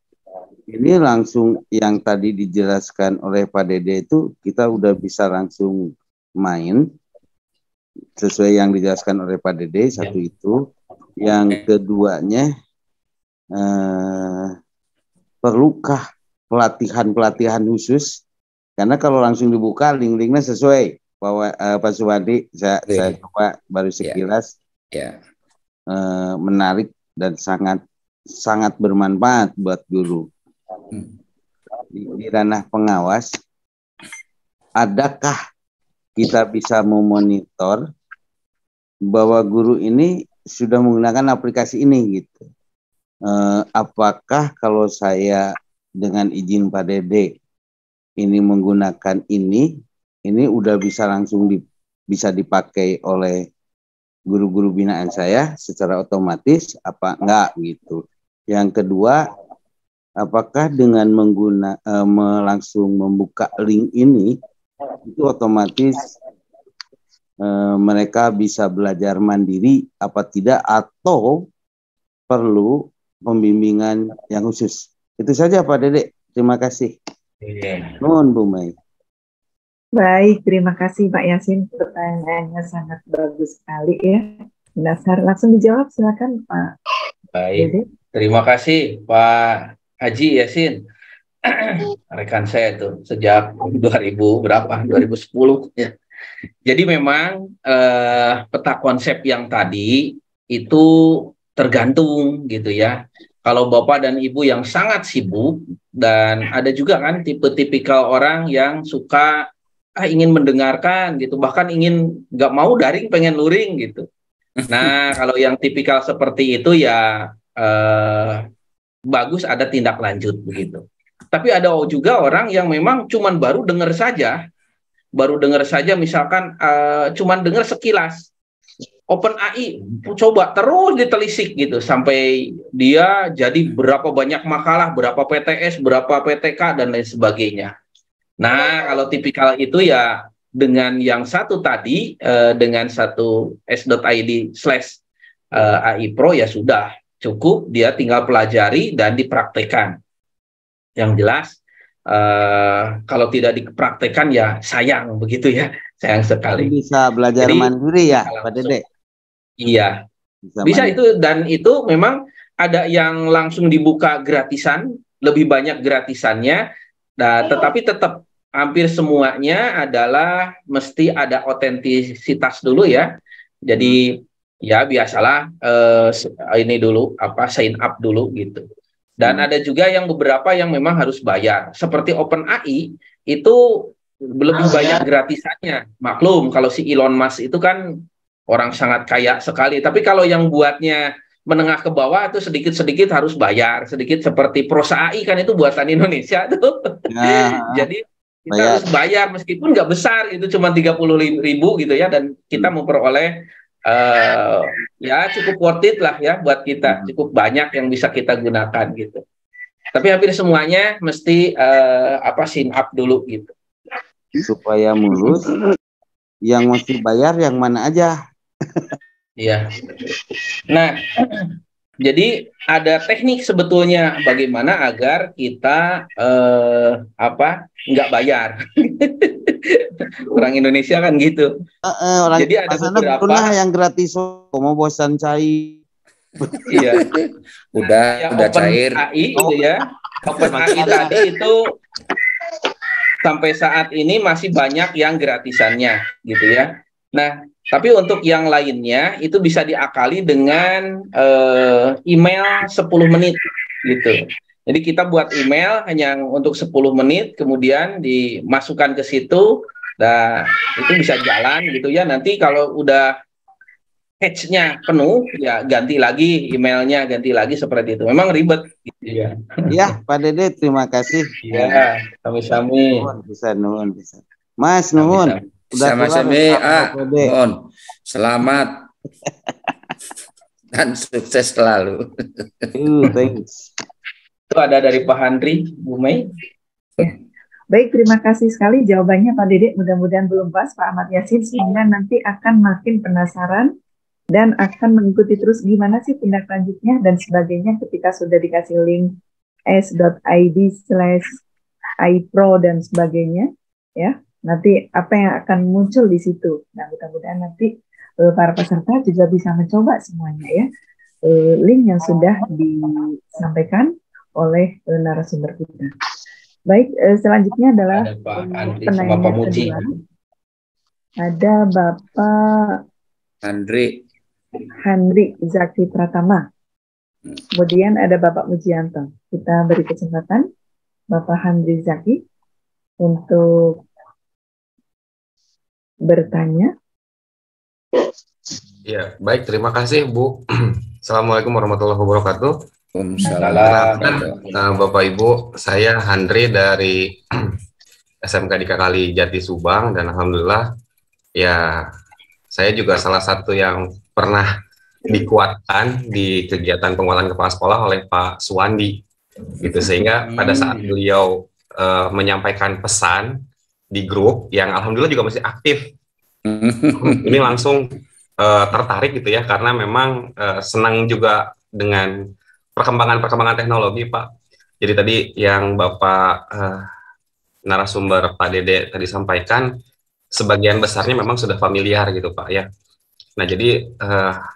langsung yang tadi dijelaskan oleh Pak Dede itu kita udah bisa langsung main sesuai yang dijelaskan oleh Pak Dede. Satu itu, yang keduanya perlukah pelatihan khusus? Karena kalau langsung dibuka link-linknya sesuai Pak Suwandi, saya coba baru sekilas. Menarik dan sangat bermanfaat buat guru. Di ranah pengawas, adakah kita bisa memonitor bahwa guru ini sudah menggunakan aplikasi ini gitu? Apakah kalau saya dengan izin Pak Dede ini menggunakan ini udah bisa langsung bisa dipakai oleh guru-guru binaan saya secara otomatis apa enggak gitu. Yang kedua, apakah dengan langsung membuka link ini itu otomatis mereka bisa belajar mandiri apa tidak, atau perlu pembimbingan yang khusus? Itu saja Pak Dede. Terima kasih. Nuhun Bu Mei. Baik, terima kasih Pak Yasin. Pertanyaannya sangat bagus sekali ya. Dasar langsung dijawab, silakan Pak. Baik, Dede. Terima kasih Pak Haji Yasin. Rekan saya itu sejak 2010 ya. Jadi memang peta konsep yang tadi itu tergantung gitu ya. kalau Bapak dan Ibu yang sangat sibuk, dan ada juga kan tipe-tipikal orang yang suka ingin mendengarkan gitu, bahkan ingin nggak mau daring pengen luring gitu. Nah, kalau yang tipikal seperti itu ya bagus ada tindak lanjut begitu. Tapi ada juga orang yang memang cuman baru dengar saja misalkan cuman dengar sekilas. OpenAI coba terus ditelisik gitu sampai dia jadi berapa banyak makalah, berapa PTS, berapa PTK dan lain sebagainya. Nah, kalau tipikal itu ya dengan yang satu tadi dengan satu s.id/AI Pro ya sudah cukup, dia tinggal pelajari dan dipraktekkan. Yang jelas kalau tidak dipraktekkan ya sayang begitu ya, sayang sekali. Bisa belajar jadi, mandiri ya Pak Dede? Iya, bisa itu, dan itu memang ada yang langsung dibuka gratisan, lebih banyak gratisannya, tetapi tetap hampir semuanya adalah mesti ada otentisitas dulu ya. Jadi ya biasalah ini dulu sign up dulu gitu. Dan ada juga yang beberapa yang memang harus bayar. Seperti OpenAI itu lebih banyak gratisannya. Maklum kalau si Elon Musk itu kan orang sangat kaya sekali. Tapi kalau yang buatnya menengah ke bawah itu sedikit-sedikit harus bayar. Sedikit seperti Prosa AI kan itu buatan Indonesia tuh. Nah, jadi kita harus bayar meskipun nggak besar, itu cuma 30.000 gitu ya. Dan kita memperoleh ya cukup worth it lah ya buat kita. Cukup banyak yang bisa kita gunakan gitu. Tapi hampir semuanya mesti sign up dulu gitu. Supaya mulus, yang mesti bayar yang mana aja? Iya. Nah, jadi ada teknik sebetulnya bagaimana agar kita nggak bayar. Orang Indonesia kan gitu. Jadi ada beberapa yang gratis, mau bosan cair. Iya. udah cair. AI gitu ya. OpenAI tadi itu sampai saat ini masih banyak yang gratisannya gitu ya. Nah, tapi untuk yang lainnya itu bisa diakali dengan email 10 menit gitu. Jadi kita buat email hanya untuk 10 menit, kemudian dimasukkan ke situ, nah itu bisa jalan gitu ya. Nanti kalau udah hatch-nya penuh, ya ganti lagi emailnya, ganti lagi seperti itu. Memang ribet gitu ya. Ya, Pak Dede, terima kasih. Ya, sami-sami. Nuhun. Mas, nuhun. Sama-sama, mohon selamat dan sukses selalu. Thanks. Itu ada dari Pak Handri, Bu Mei. Ya. Baik, terima kasih sekali jawabannya Pak Dede. Mudah-mudahan belum pas Pak Ahmad Yasin, sehingga nanti akan makin penasaran dan akan mengikuti terus gimana sih tindak lanjutnya dan sebagainya ketika sudah dikasih link s.id/AIPro dan sebagainya ya. Nanti apa yang akan muncul di situ. Nah, mudah-mudahan nanti para peserta juga bisa mencoba semuanya ya. Link yang sudah disampaikan oleh narasumber kita. Baik, selanjutnya adalah penanya kedua. Ada Bapak Handri Zaki Pratama. Kemudian ada Bapak Mujianto. Kita beri kesempatan Bapak Handri Zaki untuk bertanya. Ya, baik, terima kasih Bu. Assalamualaikum warahmatullahi wabarakatuh. Waalaikumsalam. Bapak Ibu, saya Handri dari SMK Dika Kali Jati Subang, dan alhamdulillah ya saya juga salah satu yang pernah dikuatkan di kegiatan penguatan kepala sekolah oleh Pak Suwandi gitu, sehingga pada saat beliau menyampaikan pesan di grup yang alhamdulillah juga masih aktif, ini langsung tertarik gitu ya, karena memang senang juga dengan perkembangan teknologi Pak. Jadi tadi yang Bapak narasumber Pak Dede tadi sampaikan, sebagian besarnya memang sudah familiar gitu Pak ya. Nah jadi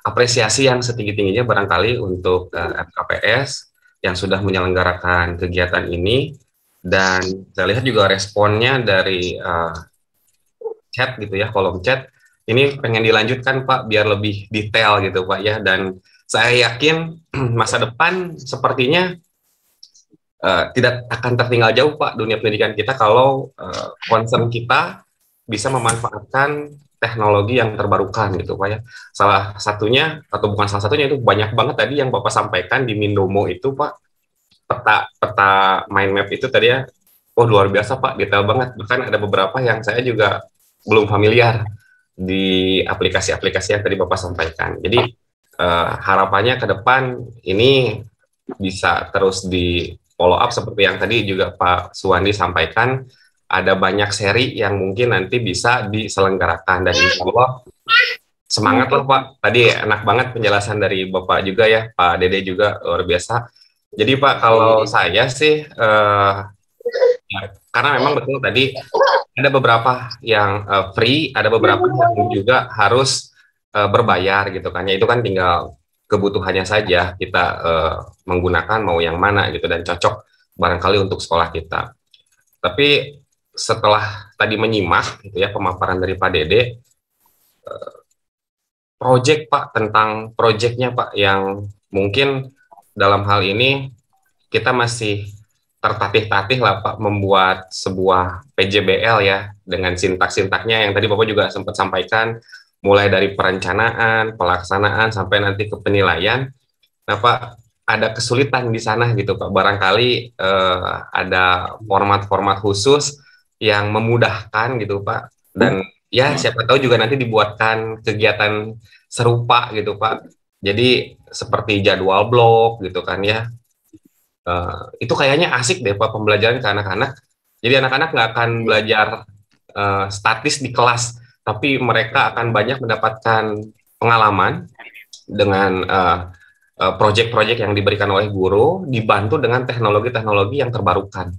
apresiasi yang setinggi-tingginya barangkali untuk FKPS yang sudah menyelenggarakan kegiatan ini. Dan saya lihat juga responnya dari chat gitu ya, kolom chat, ini pengen dilanjutkan Pak biar lebih detail gitu Pak ya, dan saya yakin masa depan sepertinya tidak akan tertinggal jauh Pak dunia pendidikan kita kalau concern kita bisa memanfaatkan teknologi yang terbarukan gitu Pak ya. Salah satunya atau bukan salah satunya, itu banyak banget tadi yang Bapak sampaikan di Mindomo itu Pak, peta mind map itu tadi ya. Oh luar biasa Pak, detail banget. Bahkan ada beberapa yang saya juga belum familiar di aplikasi-aplikasi yang tadi Bapak sampaikan. Jadi harapannya ke depan ini bisa terus di follow up seperti yang tadi juga Pak Suwandi sampaikan. Ada banyak seri yang mungkin nanti bisa diselenggarakan, dan insya Allah semangat lah Pak. Tadi enak banget penjelasan dari Bapak juga ya, Pak Dede juga luar biasa. Jadi Pak, kalau saya sih ya, karena memang betul tadi ada beberapa yang free, ada beberapa yang juga harus berbayar gitu kan. Ya itu kan tinggal kebutuhannya saja kita menggunakan mau yang mana gitu dan cocok barangkali untuk sekolah kita. Tapi setelah tadi menyimak gitu ya pemaparan dari Pak Dede, project Pak, tentang projectnya Pak yang mungkin dalam hal ini kita masih tertatih-tatih lah Pak membuat sebuah PJBL ya dengan sintak-sintaknya yang tadi Bapak juga sempat sampaikan, mulai dari perencanaan, pelaksanaan, sampai nanti ke penilaian. Nah Pak, ada kesulitan di sana gitu Pak. Barangkali ada format-format khusus yang memudahkan gitu Pak. Dan ya siapa tahu juga nanti dibuatkan kegiatan serupa gitu Pak. Jadi seperti jadwal blok gitu kan ya. Itu kayaknya asik deh Pak pembelajaran ke anak-anak. Jadi anak-anak nggak akan belajar statis di kelas, tapi mereka akan banyak mendapatkan pengalaman dengan proyek-proyek yang diberikan oleh guru, dibantu dengan teknologi-teknologi yang terbarukan,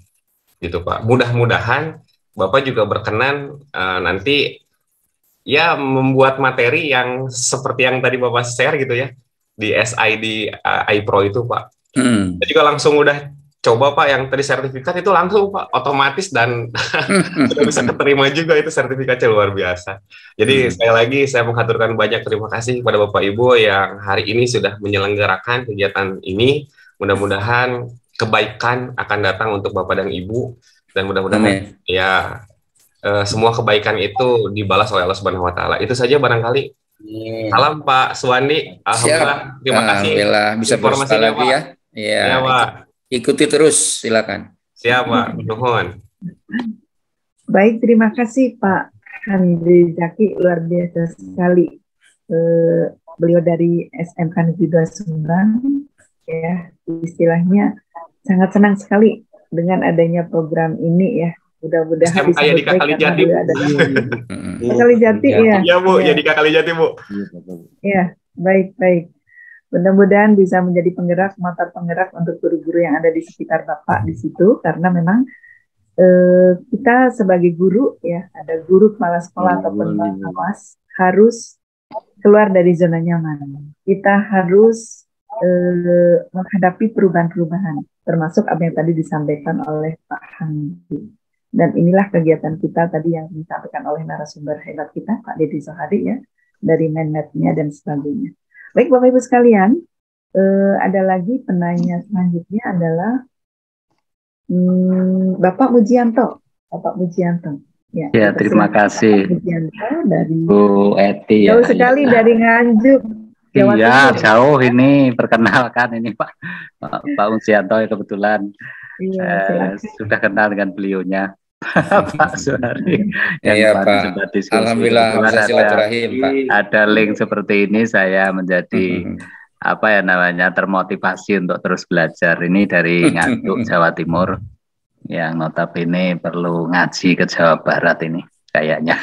gitu Pak. Mudah-mudahan Bapak juga berkenan nanti ya membuat materi yang seperti yang tadi Bapak share gitu ya di SID iPro itu Pak. Saya juga langsung udah coba Pak yang tadi sertifikat itu langsung Pak otomatis dan sudah bisa keterima juga, itu sertifikatnya luar biasa. Jadi sekali lagi saya mengaturkan banyak terima kasih kepada Bapak Ibu yang hari ini sudah menyelenggarakan kegiatan ini. Mudah-mudahan kebaikan akan datang untuk Bapak dan Ibu, dan mudah-mudahan ya semua kebaikan itu dibalas oleh Allah Subhanahu wa taala. Itu saja barangkali. Salam Pak Suwandi. Alhamdulillah. Siap. Terima kasih. Alhamdulillah bisa berusaha lagi ya. Iya. Ya, Pak. Ikuti terus, silakan. Siap, Pak. Nuhun. Baik, terima kasih Pak Handri Zaki, luar biasa sekali. Beliau dari SMK Negeri 2 Subang, ya, istilahnya sangat senang sekali dengan adanya program ini ya. Mudah-mudahan bisa di Kali Jati, Bu. Kali Jati ya. Iya, Bu, ya di Kali Jati, Bu. Iya, baik. Mudah-mudahan bisa menjadi penggerak, motor penggerak untuk guru-guru yang ada di sekitar Bapak di situ, karena memang kita sebagai guru ya, ada guru kepala sekolah ataupun pengawas harus keluar dari zona nyaman. Kita harus menghadapi perubahan-perubahan, termasuk apa yang tadi disampaikan oleh Pak Handi. Dan inilah kegiatan kita tadi yang disampaikan oleh narasumber hebat kita, Pak Deddy Zohari ya, dari Mennet-nya dan sebagainya. Baik Bapak Ibu sekalian, ada lagi penanya selanjutnya adalah Bapak Mujianto. Bapak Mujianto. Ya terima kasih. Bapak Mujianto dari Bu Eti. Jauh sekali dari Nganjuk. Iya jauh ini, perkenalkan ini Pak Mujianto kebetulan sudah kenal dengan beliaunya. Pak Suhari yang Pak. Alhamdulillah bisa silaturahim Pak. Ada link seperti ini, saya menjadi termotivasi untuk terus belajar. Ini dari Nganjuk Jawa Timur yang notabene perlu ngaji ke Jawa Barat ini kayaknya.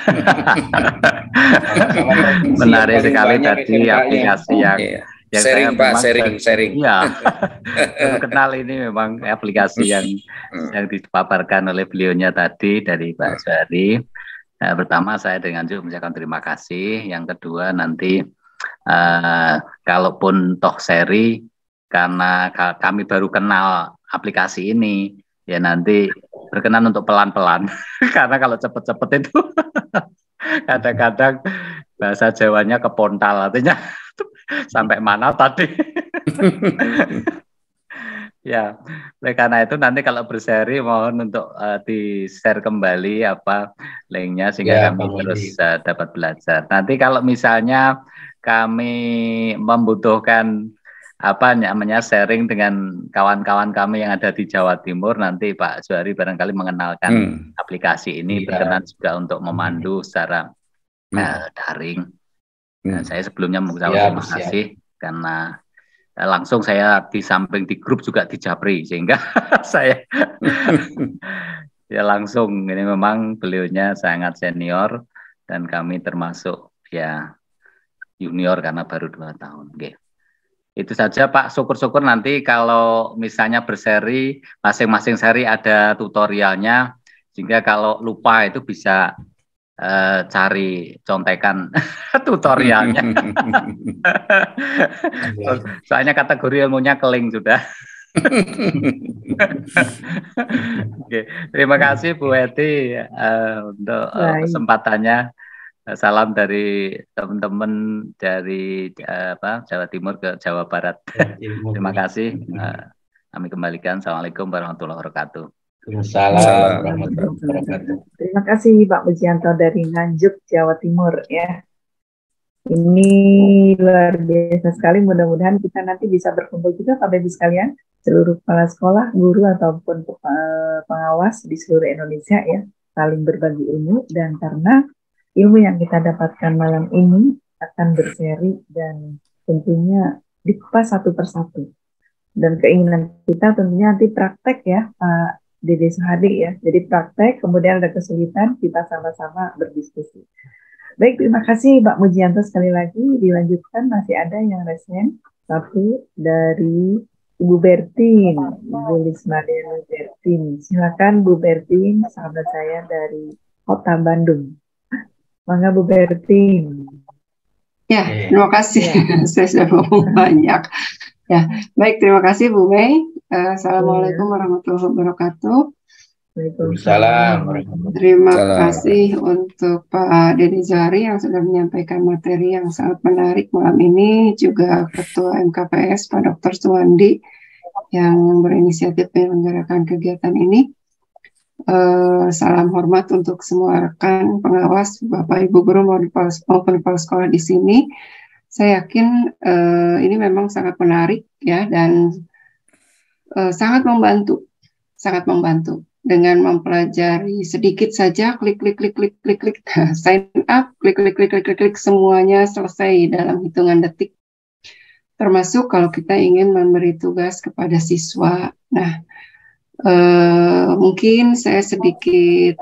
Menarik sekali tadi aplikasi yang sharing Pak, sharing. Iya. Kenal ini memang aplikasi yang dipaparkan oleh beliaunya tadi dari Pak Suhari. Pertama saya dengan juga mengucapkan terima kasih. Yang kedua nanti kalaupun toh seri karena kami baru kenal aplikasi ini, ya nanti berkenan untuk pelan-pelan. Karena kalau cepet-cepet itu kadang-kadang bahasa Jawanya kepontal, artinya sampai mana tadi. Ya, oleh karena itu nanti kalau berseri mohon untuk di-share kembali apa linknya sehingga kami terus dapat belajar. Nanti kalau misalnya kami membutuhkan apa namanya sharing dengan kawan-kawan kami yang ada di Jawa Timur, nanti Pak Zuhari barangkali mengenalkan aplikasi ini berkenan juga untuk memandu secara daring. Saya sebelumnya mengucapkan terima kasih karena langsung saya di samping di grup juga di Japri sehingga saya ya langsung ini memang beliaunya sangat senior dan kami termasuk ya junior karena baru 2 tahun. Oke. Itu saja Pak, syukur-syukur nanti kalau misalnya berseri masing-masing seri ada tutorialnya sehingga kalau lupa itu bisa cari contekan tutorialnya. Soalnya kategori ilmunya keling sudah. Oke, terima kasih Bu Eti untuk kesempatannya. Salam dari teman-teman dari Jawa Timur ke Jawa Barat. Terima kasih. Kami kembalikan. Assalamualaikum warahmatullahi wabarakatuh. Waalaikumsalam warahmatullahi wabarakatuh. Terima kasih Pak Pujianto dari Nganjuk, Jawa Timur ya. Ini luar biasa sekali. Mudah-mudahan kita nanti bisa berkumpul juga Bapak Ibu sekalian, seluruh kepala sekolah, guru ataupun pengawas di seluruh Indonesia ya, saling berbagi ilmu dan karena ilmu yang kita dapatkan malam ini akan berseri dan tentunya dikupas satu persatu. Dan keinginan kita tentunya nanti praktek ya Pak Dede Suhadi ya. Jadi praktek, kemudian ada kesulitan, kita sama-sama berdiskusi. Baik, terima kasih Pak Mujianto sekali lagi. Dilanjutkan masih ada yang resen. Satu dari Ibu Bertin, Ibu Lismadeni Bertin. Silakan Bu Bertin, sahabat saya dari Kota Bandung. Mangga Bu Bertin. Ya, terima kasih. Saya sudah ngomong banyak. Ya, baik, terima kasih Bu Mei. Assalamualaikum warahmatullahi wabarakatuh. Waalaikumsalam. Terima kasih untuk Pak Dede Zuhari yang sudah menyampaikan materi yang sangat menarik malam ini, juga Ketua MKPS Pak Dr. Suwandi yang berinisiatif menyelenggarakan kegiatan ini. Salam hormat untuk semua rekan pengawas, Bapak Ibu guru maupun kepala sekolah di sini. Saya yakin ini memang sangat menarik ya dan sangat membantu dengan mempelajari sedikit saja, klik sign up, klik semuanya selesai dalam hitungan detik. Termasuk kalau kita ingin memberi tugas kepada siswa. Nah, mungkin saya sedikit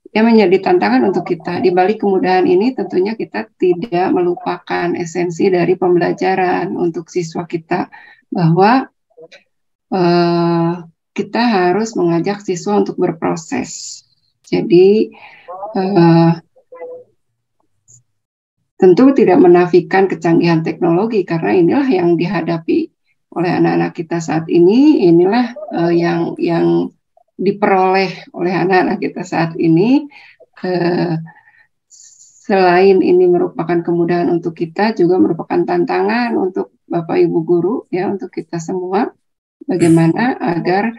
yang menjadi tantangan untuk kita. Di balik kemudahan ini tentunya kita tidak melupakan esensi dari pembelajaran untuk siswa kita, bahwa kita harus mengajak siswa untuk berproses. Jadi tentu tidak menafikan kecanggihan teknologi karena inilah yang dihadapi oleh anak-anak kita saat ini, inilah yang diperoleh oleh anak-anak kita saat ini. Selain ini merupakan kemudahan untuk kita, juga merupakan tantangan untuk Bapak Ibu guru ya, untuk kita semua. Bagaimana agar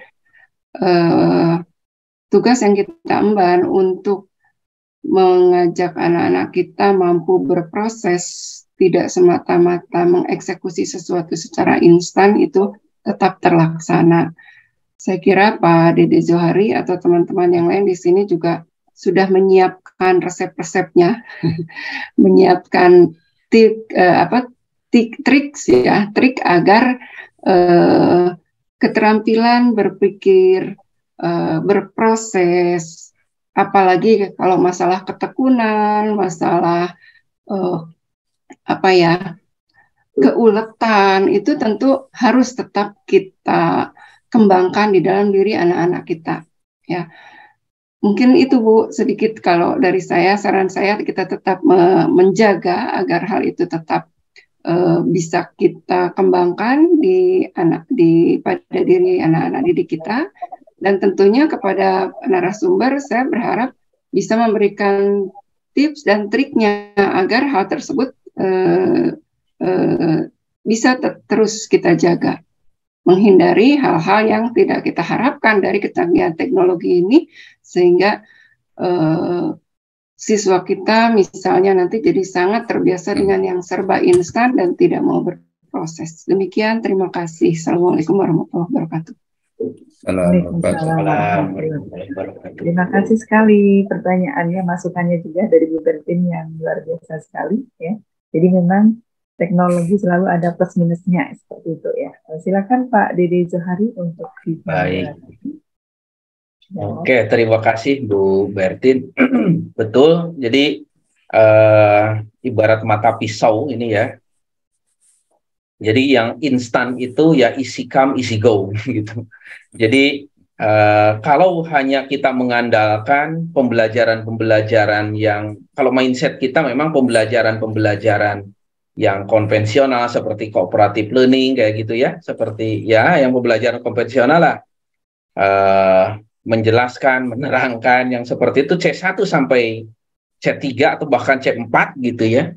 tugas yang kita emban untuk mengajak anak-anak kita mampu berproses, tidak semata-mata mengeksekusi sesuatu secara instan, itu tetap terlaksana. Saya kira Pak Dede Zuhari atau teman-teman yang lain di sini juga sudah menyiapkan resep-resepnya, menyiapkan trik agar keterampilan berpikir, berproses, apalagi kalau masalah ketekunan, masalah keuletan, itu tentu harus tetap kita kembangkan di dalam diri anak-anak kita. Ya, mungkin itu Bu sedikit kalau dari saya, saran saya kita tetap menjaga agar hal itu tetap bisa kita kembangkan pada diri anak-anak didik kita, dan tentunya kepada narasumber saya berharap bisa memberikan tips dan triknya agar hal tersebut bisa terus kita jaga, menghindari hal-hal yang tidak kita harapkan dari kecanggihan teknologi ini, sehingga siswa kita misalnya nanti jadi sangat terbiasa dengan yang serba instan dan tidak mau berproses. Demikian, terima kasih. Assalamualaikum warahmatullahi wabarakatuh. Terima kasih sekali pertanyaannya, masukannya juga dari Bu Bertin yang luar biasa sekali ya. Jadi memang teknologi selalu ada plus minusnya seperti itu ya. Silakan Pak Dede Johari untuk Baik. Oke, terima kasih Bu Bertin. Betul. Jadi ibarat mata pisau ini ya. Jadi yang instan itu ya easy come easy go gitu. Jadi kalau hanya kita mengandalkan pembelajaran yang, kalau mindset kita memang pembelajaran yang konvensional seperti cooperative learning kayak gitu ya, seperti ya yang pembelajaran konvensional lah, menjelaskan, menerangkan yang seperti itu C1 sampai C3 atau bahkan C4 gitu ya.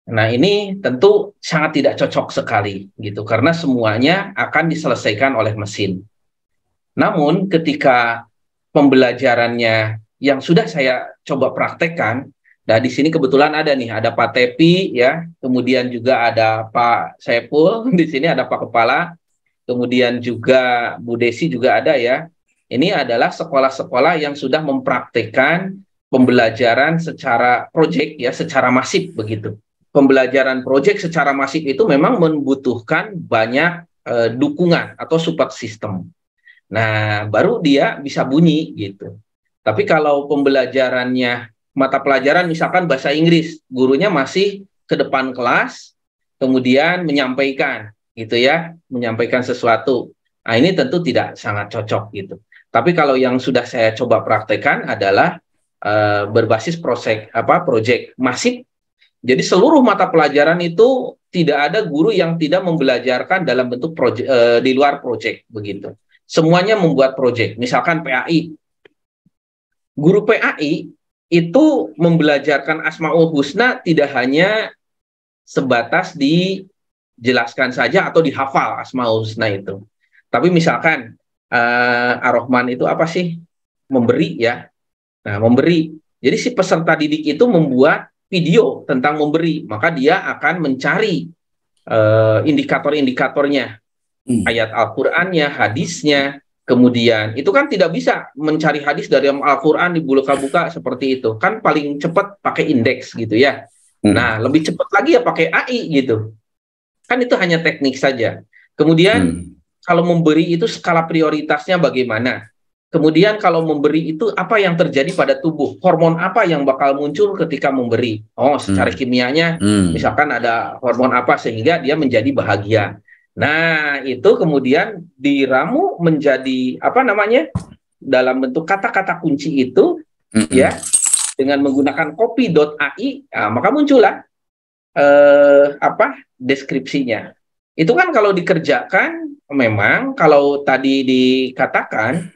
Nah ini tentu sangat tidak cocok sekali gitu, karena semuanya akan diselesaikan oleh mesin. Namun ketika pembelajarannya yang sudah saya coba praktekkan, nah di sini kebetulan ada nih, ada Pak Tepi ya, kemudian juga ada Pak Saiful, di sini ada Pak Kepala, kemudian juga Bu Desi juga ada ya. Ini adalah sekolah-sekolah yang sudah mempraktekkan pembelajaran secara proyek ya, secara masif begitu. Pembelajaran proyek secara masif itu memang membutuhkan banyak dukungan atau support system. Nah, baru dia bisa bunyi gitu. Tapi kalau pembelajarannya mata pelajaran misalkan bahasa Inggris, gurunya masih ke depan kelas, kemudian menyampaikan gitu ya, menyampaikan sesuatu. Nah, ini tentu tidak sangat cocok gitu. Tapi kalau yang sudah saya coba praktekkan adalah berbasis proyek masif. Jadi seluruh mata pelajaran itu tidak ada guru yang tidak membelajarkan dalam bentuk project, di luar proyek begitu. Semuanya membuat proyek. Misalkan PAI, guru PAI itu membelajarkan Asmaul Husna tidak hanya sebatas dijelaskan saja atau dihafal Asmaul Husna itu. Tapi misalkan Ar-Rahman itu apa sih? Memberi ya. Nah, memberi. Jadi si peserta didik itu membuat video tentang memberi, maka dia akan mencari indikator-indikatornya, ayat Al-Qur'annya, hadisnya, kemudian itu kan tidak bisa mencari hadis dari Al-Qur'an dibuka-buka seperti itu, kan paling cepat pakai indeks gitu ya. Nah, lebih cepat lagi ya pakai AI gitu. Kan itu hanya teknik saja. Kemudian kalau memberi itu skala prioritasnya bagaimana? Kemudian kalau memberi itu apa yang terjadi pada tubuh? Hormon apa yang bakal muncul ketika memberi? Oh, secara kimianya misalkan ada hormon apa sehingga dia menjadi bahagia. Nah, itu kemudian diramu menjadi apa namanya? Dalam bentuk kata-kata kunci itu ya, dengan menggunakan copy.ai, maka muncullah deskripsinya. Itu kan kalau dikerjakan memang kalau tadi dikatakan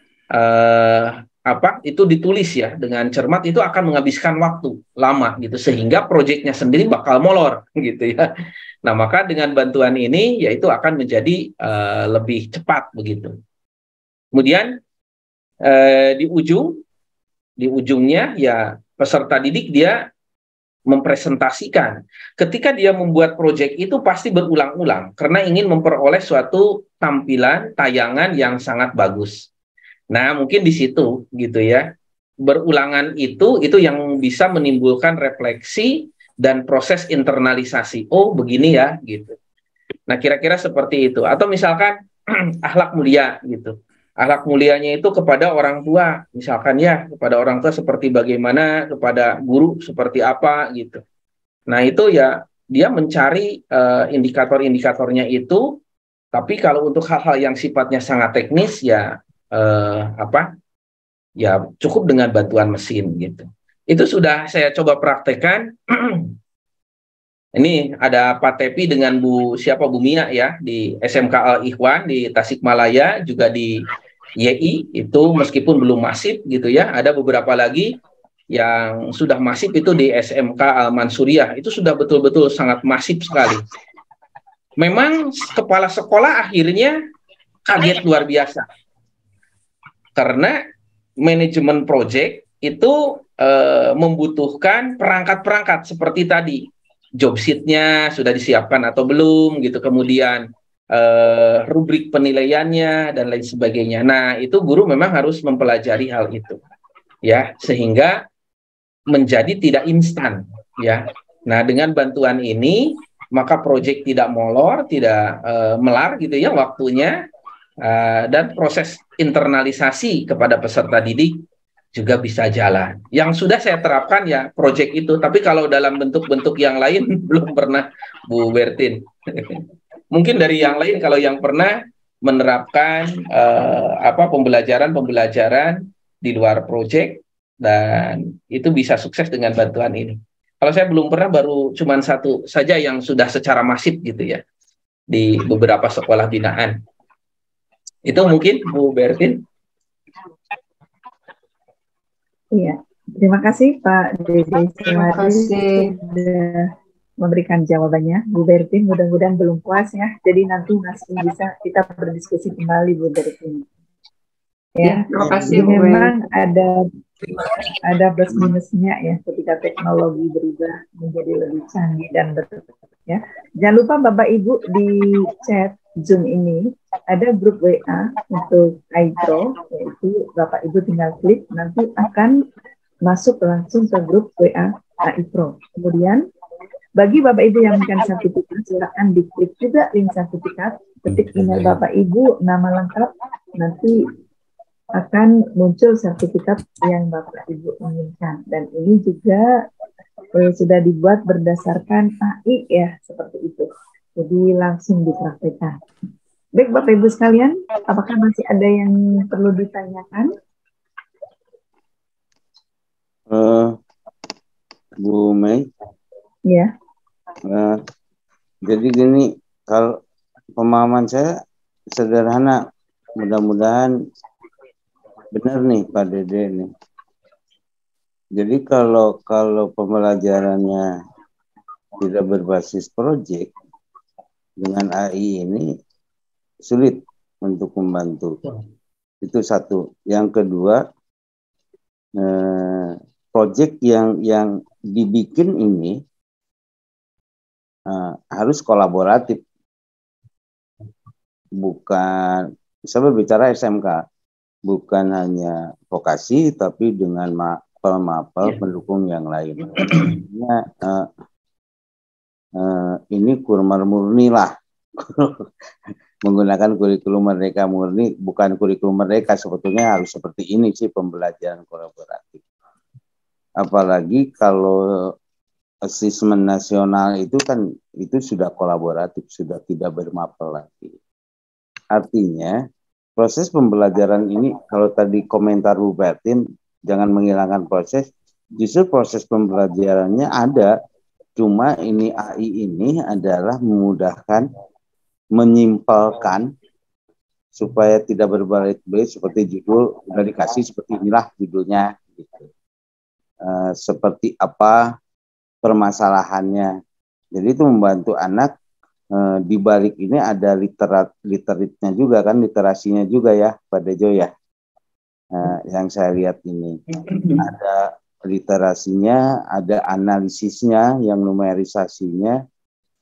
itu ditulis ya dengan cermat, itu akan menghabiskan waktu lama gitu, sehingga proyeknya sendiri bakal molor gitu ya. Nah, maka dengan bantuan ini yaitu akan menjadi lebih cepat begitu. Kemudian di ujungnya ya peserta didik dia mempresentasikan. Ketika dia membuat proyek itu pasti berulang-ulang karena ingin memperoleh suatu tampilan tayangan yang sangat bagus. Nah, mungkin di situ gitu ya. Berulangan itu yang bisa menimbulkan refleksi dan proses internalisasi. Oh, begini ya gitu. Nah, kira-kira seperti itu. Atau misalkan akhlak mulia gitu. Akhlak mulianya itu kepada orang tua, misalkan ya, kepada orang tua seperti bagaimana, kepada guru seperti apa gitu. Nah, itu ya dia mencari indikator-indikatornya itu. Tapi kalau untuk hal-hal yang sifatnya sangat teknis ya ya cukup dengan bantuan mesin gitu. Itu sudah saya coba praktekkan. Ini ada Pak Tepi dengan Bu Mia ya di SMK Al-Ikhwan di Tasikmalaya, juga di YI itu meskipun belum masif gitu ya. Ada beberapa lagi yang sudah masif itu di SMK Al-Mansuriah, itu sudah betul-betul sangat masif sekali. Memang kepala sekolah akhirnya kaget luar biasa, karena manajemen proyek itu membutuhkan perangkat-perangkat seperti tadi, job sheet-nya sudah disiapkan atau belum gitu, kemudian rubrik penilaiannya dan lain sebagainya. Nah, itu guru memang harus mempelajari hal itu, ya, sehingga menjadi tidak instan, ya. Nah, dengan bantuan ini maka proyek tidak molor, tidak melar gitu ya waktunya, dan proses internalisasi kepada peserta didik juga bisa jalan. Yang sudah saya terapkan ya proyek itu, tapi kalau dalam bentuk-bentuk yang lain belum pernah, Bu Bertin. Mungkin dari yang lain, kalau yang pernah menerapkan pembelajaran di luar proyek, dan itu bisa sukses dengan bantuan ini. Kalau saya belum pernah, baru cuma satu saja yang sudah secara masif gitu ya, di beberapa sekolah binaan. Itu mungkin Bu Bertin. Iya, terima kasih Pak Dede Terima kasih. sudah memberikan jawabannya. Bu Bertin, mudah-mudahan belum puas ya, jadi nanti masih bisa kita berdiskusi kembali Bu Bertin. Ya, terima kasih jadi Bu memang ada plus minusnya ya ketika teknologi berubah menjadi lebih canggih dan betul ya. Jangan lupa Bapak Ibu di chat Zoom ini ada grup WA untuk iPro, yaitu Bapak Ibu tinggal klik, nanti akan masuk langsung ke grup WA iPro. Kemudian bagi Bapak Ibu yang ingin sertifikat, silakan diklik juga link sertifikat, ketik email Bapak Ibu, nama lengkap, nanti akan muncul sertifikat yang Bapak Ibu inginkan. Dan ini juga sudah dibuat berdasarkan AI ya, seperti itu. Jadi langsung dipraktikkan. Baik Bapak Ibu sekalian, apakah masih ada yang perlu ditanyakan? Bu Mei. Ya. Jadi gini, kalau pemahaman saya sederhana, mudah-mudahan benar nih Pak Dede nih. Jadi kalau pembelajarannya tidak berbasis proyek, dengan AI ini sulit untuk membantu. Itu satu. Yang kedua, proyek yang dibikin ini harus kolaboratif. Bukan, saya berbicara SMK, bukan hanya vokasi, tapi dengan mapel pendukung yang lain. Ini kurma murni lah. Menggunakan kurikulum Merdeka murni, bukan kurikulum Merdeka, sebetulnya harus seperti ini sih pembelajaran kolaboratif. Apalagi kalau asesmen nasional itu kan itu sudah kolaboratif, sudah tidak bermapel lagi. Artinya proses pembelajaran ini, kalau tadi komentar Bu Bertin, jangan menghilangkan proses, justru proses pembelajarannya ada, cuma ini AI ini adalah memudahkan, menyimpelkan, supaya tidak berbelit-belit seperti judul, udah dikasih seperti inilah judulnya, gitu. Seperti apa permasalahannya. Jadi itu membantu anak. Di balik ini ada literatnya juga kan, literasinya juga ya Pak Dejo ya. Yang saya lihat ini ada literasinya, ada analisisnya, yang numerisasinya.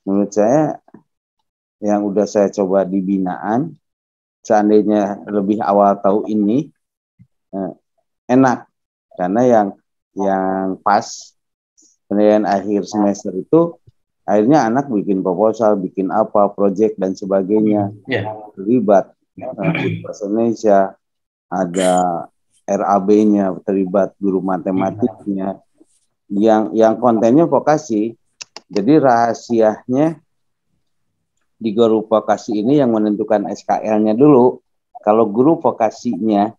Menurut saya yang udah saya coba di binaan, seandainya lebih awal tahu ini enak, karena yang pas penilaian akhir semester itu akhirnya anak bikin proposal, bikin apa, proyek dan sebagainya. Terlibat bahasa Indonesia, ada RAB-nya, terlibat guru matematiknya, yang kontennya vokasi. Jadi rahasianya di guru vokasi ini yang menentukan SKL-nya dulu. Kalau guru vokasinya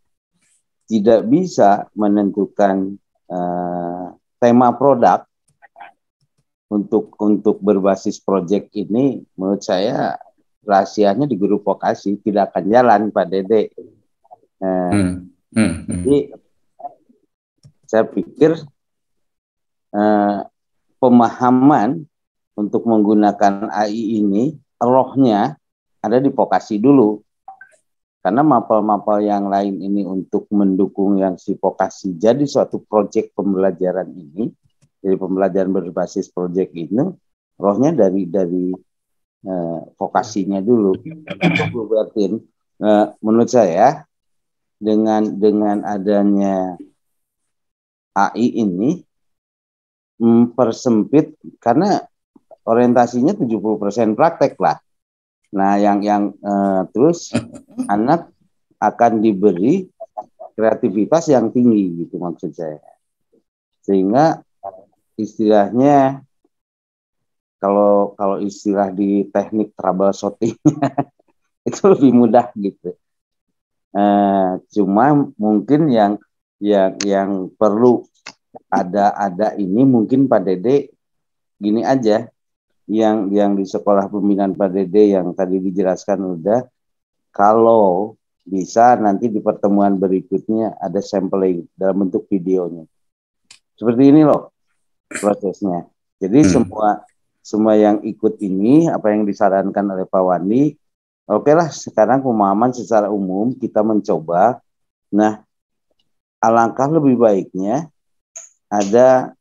tidak bisa menentukan tema produk untuk berbasis proyek ini, menurut saya rahasianya di guru vokasi tidak akan jalan Pak Dede. Jadi saya pikir pemahaman untuk menggunakan AI ini, rohnya ada di vokasi dulu. Karena mapel-mapel yang lain ini untuk mendukung yang si vokasi jadi suatu proyek pembelajaran ini, jadi pembelajaran berbasis proyek ini, rohnya dari vokasinya dulu. Berarti menurut saya dengan adanya AI ini mempersempit, karena orientasinya 70% praktek lah. Nah, yang terus anak akan diberi kreativitas yang tinggi gitu maksud saya. Sehingga istilahnya kalau istilah di teknik troubleshooting itu lebih mudah gitu. Cuma mungkin yang perlu ada ini mungkin Pak Dede gini aja. Yang di sekolah pembinaan Pak Dede yang tadi dijelaskan udah, kalau bisa nanti di pertemuan berikutnya ada sampling dalam bentuk videonya. Seperti ini loh prosesnya. Jadi semua yang ikut ini, apa yang disarankan oleh Pak Wandi, oke lah sekarang pemahaman secara umum kita mencoba. Nah, alangkah lebih baiknya ada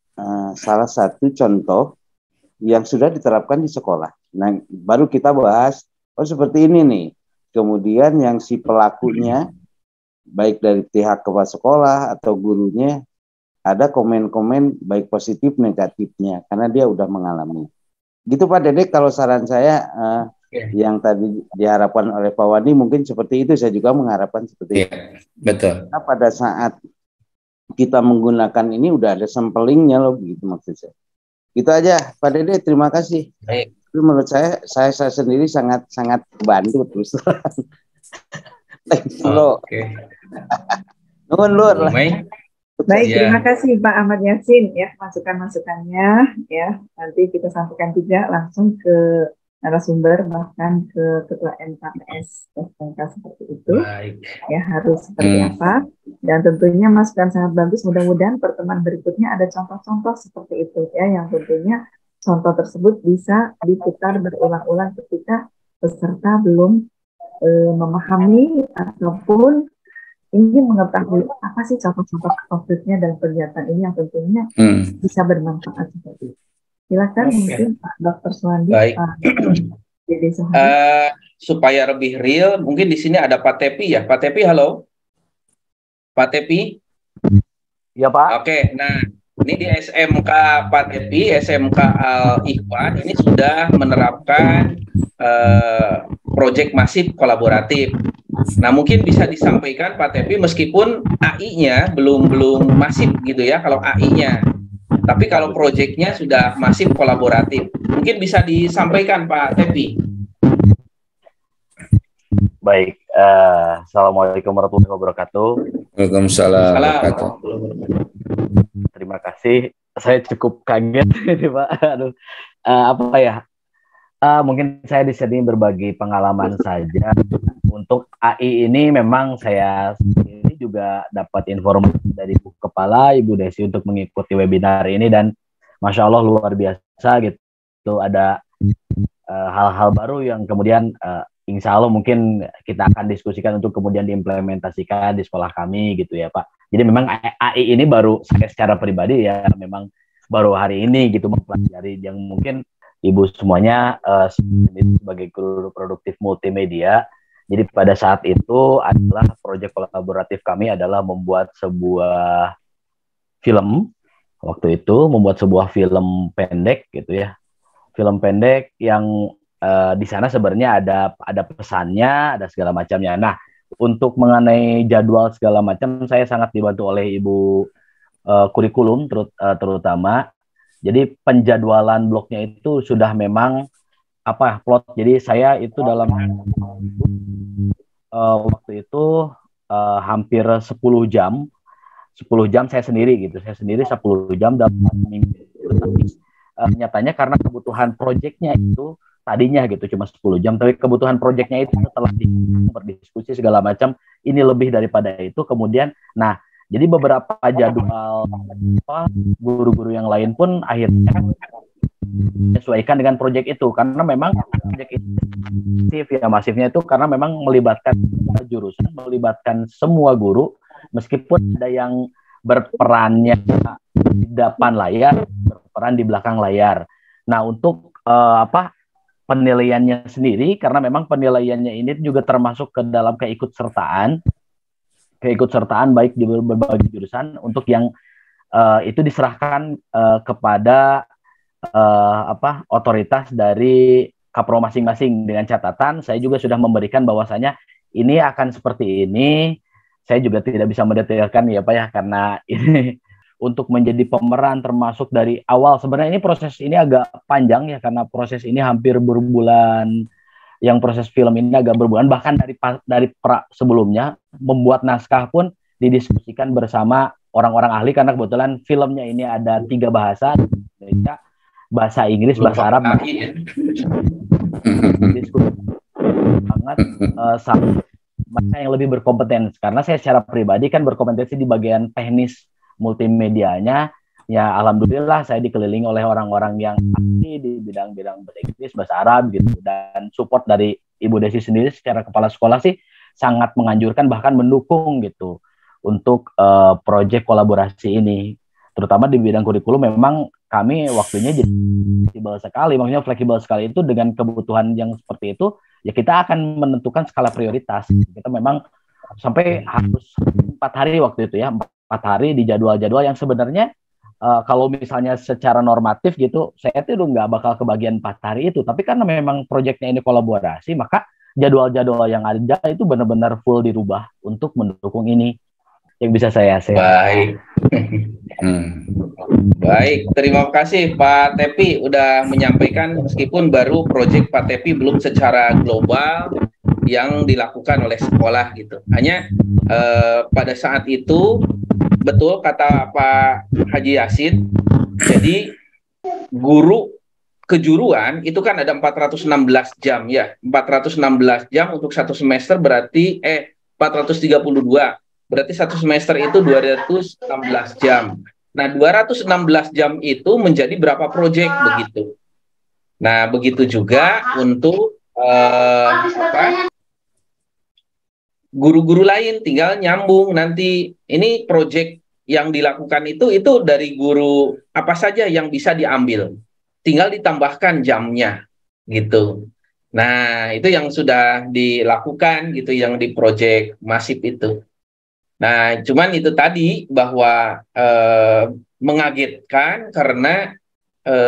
salah satu contoh yang sudah diterapkan di sekolah. Nah, baru kita bahas, oh seperti ini nih. Kemudian yang si pelakunya, baik dari pihak kepala sekolah atau gurunya, ada komen-komen baik positif negatifnya, karena dia udah mengalami. Gitu Pak Dede, kalau saran saya yang tadi diharapkan oleh Pak Wandi mungkin seperti itu, saya juga mengharapkan seperti itu. Betul. Nah, pada saat kita menggunakan ini udah ada samplingnya loh, gitu maksud saya. Itu aja Pak Dede, terima kasih. Baik. Itu menurut saya sendiri sangat bantu terus. Oke. Nuhun lur. Baik, terima kasih Pak Ahmad Yasin ya masukan-masukannya ya. Nanti kita sampaikan juga langsung ke narasumber, bahkan ke Ketua MKPS SMK seperti itu. Baik. Ya, harus seperti apa. Dan tentunya masukan sangat bagus. Mudah-mudahan pertemuan berikutnya ada contoh-contoh seperti itu ya, yang tentunya contoh tersebut bisa diputar berulang-ulang ketika peserta belum memahami ataupun ingin mengetahui apa sih contoh-contoh konkretnya dan kegiatan ini yang tentunya bisa bermanfaat seperti itu. Silakan mungkin Pak Dr. Suwandi. Baik. Dede Supaya lebih real, mungkin di sini ada Pak Tepi ya. Pak Tepi, halo. Pak Tepi. Ya Pak. Oke, nah ini di SMK Pak Tepi, SMK Al-Ikhwan ini sudah menerapkan proyek masif kolaboratif. Nah, mungkin bisa disampaikan Pak Tepi meskipun AI-nya belum masif gitu ya kalau AI-nya. Tapi kalau proyeknya sudah masif kolaboratif. Mungkin bisa disampaikan Pak Tepi. Baik, Assalamualaikum warahmatullahi wabarakatuh. Waalaikumsalam. Terima kasih. Saya cukup kaget ini Pak. Aduh, apa ya? Mungkin saya di sini berbagi pengalaman saja. Untuk AI ini memang saya sendiri juga dapat informasi dari Bu Kepala Ibu Desi untuk mengikuti webinar ini, dan Masya Allah luar biasa gitu. Ada hal-hal baru yang kemudian insya Allah mungkin kita akan diskusikan untuk kemudian diimplementasikan di sekolah kami gitu ya Pak. Jadi memang AI ini baru saya secara pribadi ya memang baru hari ini gitu mempelajari, yang mungkin Ibu semuanya sebagai guru produktif multimedia. Jadi pada saat itu adalah proyek kolaboratif kami adalah membuat sebuah film. Waktu itu membuat sebuah film pendek gitu ya. Film pendek yang di sana sebenarnya ada pesannya, ada segala macamnya. Nah, untuk mengenai jadwal segala macam saya sangat dibantu oleh Ibu kurikulum terutama. Jadi penjadwalan bloknya itu sudah memang plot. Jadi saya itu dalam waktu itu hampir 10 jam saya sendiri gitu. Saya sendiri 10 jam dalam minggu. Tapi nyatanya karena kebutuhan proyeknya itu tadinya gitu cuma 10 jam, tapi kebutuhan proyeknya itu setelah berdiskusi segala macam ini lebih daripada itu. Kemudian nah Jadi beberapa jadwal guru-guru yang lain pun akhirnya menyesuaikan dengan proyek itu, karena memang proyek itu masifnya itu karena memang melibatkan jurusan, melibatkan semua guru, meskipun ada yang berperannya di depan layar, berperan di belakang layar. Nah, untuk penilaiannya sendiri, karena memang penilaiannya ini juga termasuk ke dalam keikutsertaan baik di berbagai jurusan, untuk yang itu diserahkan kepada otoritas dari kapro masing-masing, dengan catatan saya juga sudah memberikan bahwasanya ini akan seperti ini. Saya juga tidak bisa mendetailkan ya Pak ya, karena ini untuk menjadi pemeran termasuk dari awal. Sebenarnya ini proses ini agak panjang ya, karena proses ini hampir berbulan. Yang proses film ini agak berbulan, bahkan dari sebelumnya membuat naskah pun didiskusikan bersama orang-orang ahli, karena kebetulan filmnya ini ada 3 bahasa, Indonesia, bahasa Inggris, bahasa Arab. Diskusi sangat mana yang lebih berkompeten, karena saya secara pribadi kan berkompetensi di bagian teknis multimedianya. Ya alhamdulillah saya dikelilingi oleh orang-orang yang ahli di bidang-bidang bahasa Inggris, bahasa Arab gitu, dan support dari Ibu Desi sendiri secara kepala sekolah sih sangat menganjurkan, bahkan mendukung gitu untuk proyek kolaborasi ini, terutama di bidang kurikulum. Memang kami waktunya jadi fleksibel sekali, maksudnya fleksibel sekali itu dengan kebutuhan yang seperti itu, ya kita akan menentukan skala prioritas. Kita memang sampai harus 4 hari waktu itu ya, 4 hari di jadwal-jadwal yang sebenarnya kalau misalnya secara normatif gitu, saya tuh nggak bakal kebagian 4 hari itu. Tapi karena memang proyeknya ini kolaborasi, maka jadwal-jadwal yang ada itu benar-benar full dirubah untuk mendukung ini. Yang bisa saya share. Baik. Baik, terima kasih Pak Tepi udah menyampaikan, meskipun baru proyek Pak Tepi belum secara global yang dilakukan oleh sekolah gitu. Hanya pada saat itu betul kata Pak Haji Yasin, jadi guru kejuruan itu kan ada 416 jam ya, 416 jam untuk 1 semester berarti 432, berarti 1 semester itu 216 jam. Nah 216 jam itu menjadi berapa proyek begitu. Nah begitu juga untuk guru-guru lain, tinggal nyambung nanti ini proyek yang dilakukan itu dari guru apa saja yang bisa diambil, tinggal ditambahkan jamnya gitu. Nah itu yang sudah dilakukan gitu, yang di proyek masif itu. Nah cuman itu tadi bahwa mengagetkan karena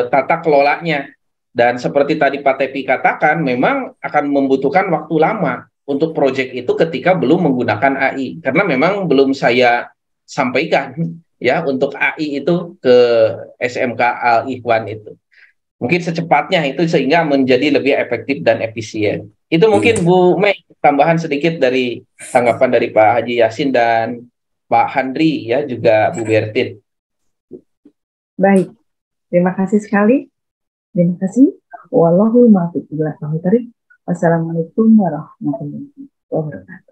tata kelolanya, dan seperti tadi Pak Tepi katakan memang akan membutuhkan waktu lama untuk proyek itu ketika belum menggunakan AI, karena memang belum saya sampaikan ya untuk AI itu ke SMK Al-Ikhwan itu. Mungkin secepatnya itu sehingga menjadi lebih efektif dan efisien. Itu mungkin Bu Mei, tambahan sedikit dari tanggapan dari Pak Haji Yasin dan Pak Handri ya, juga Bu Bertin. Baik, terima kasih sekali. Terima kasih. Wallahul muwaffiq ila aqwamit thoriq. Wassalamualaikum warahmatullahi wabarakatuh.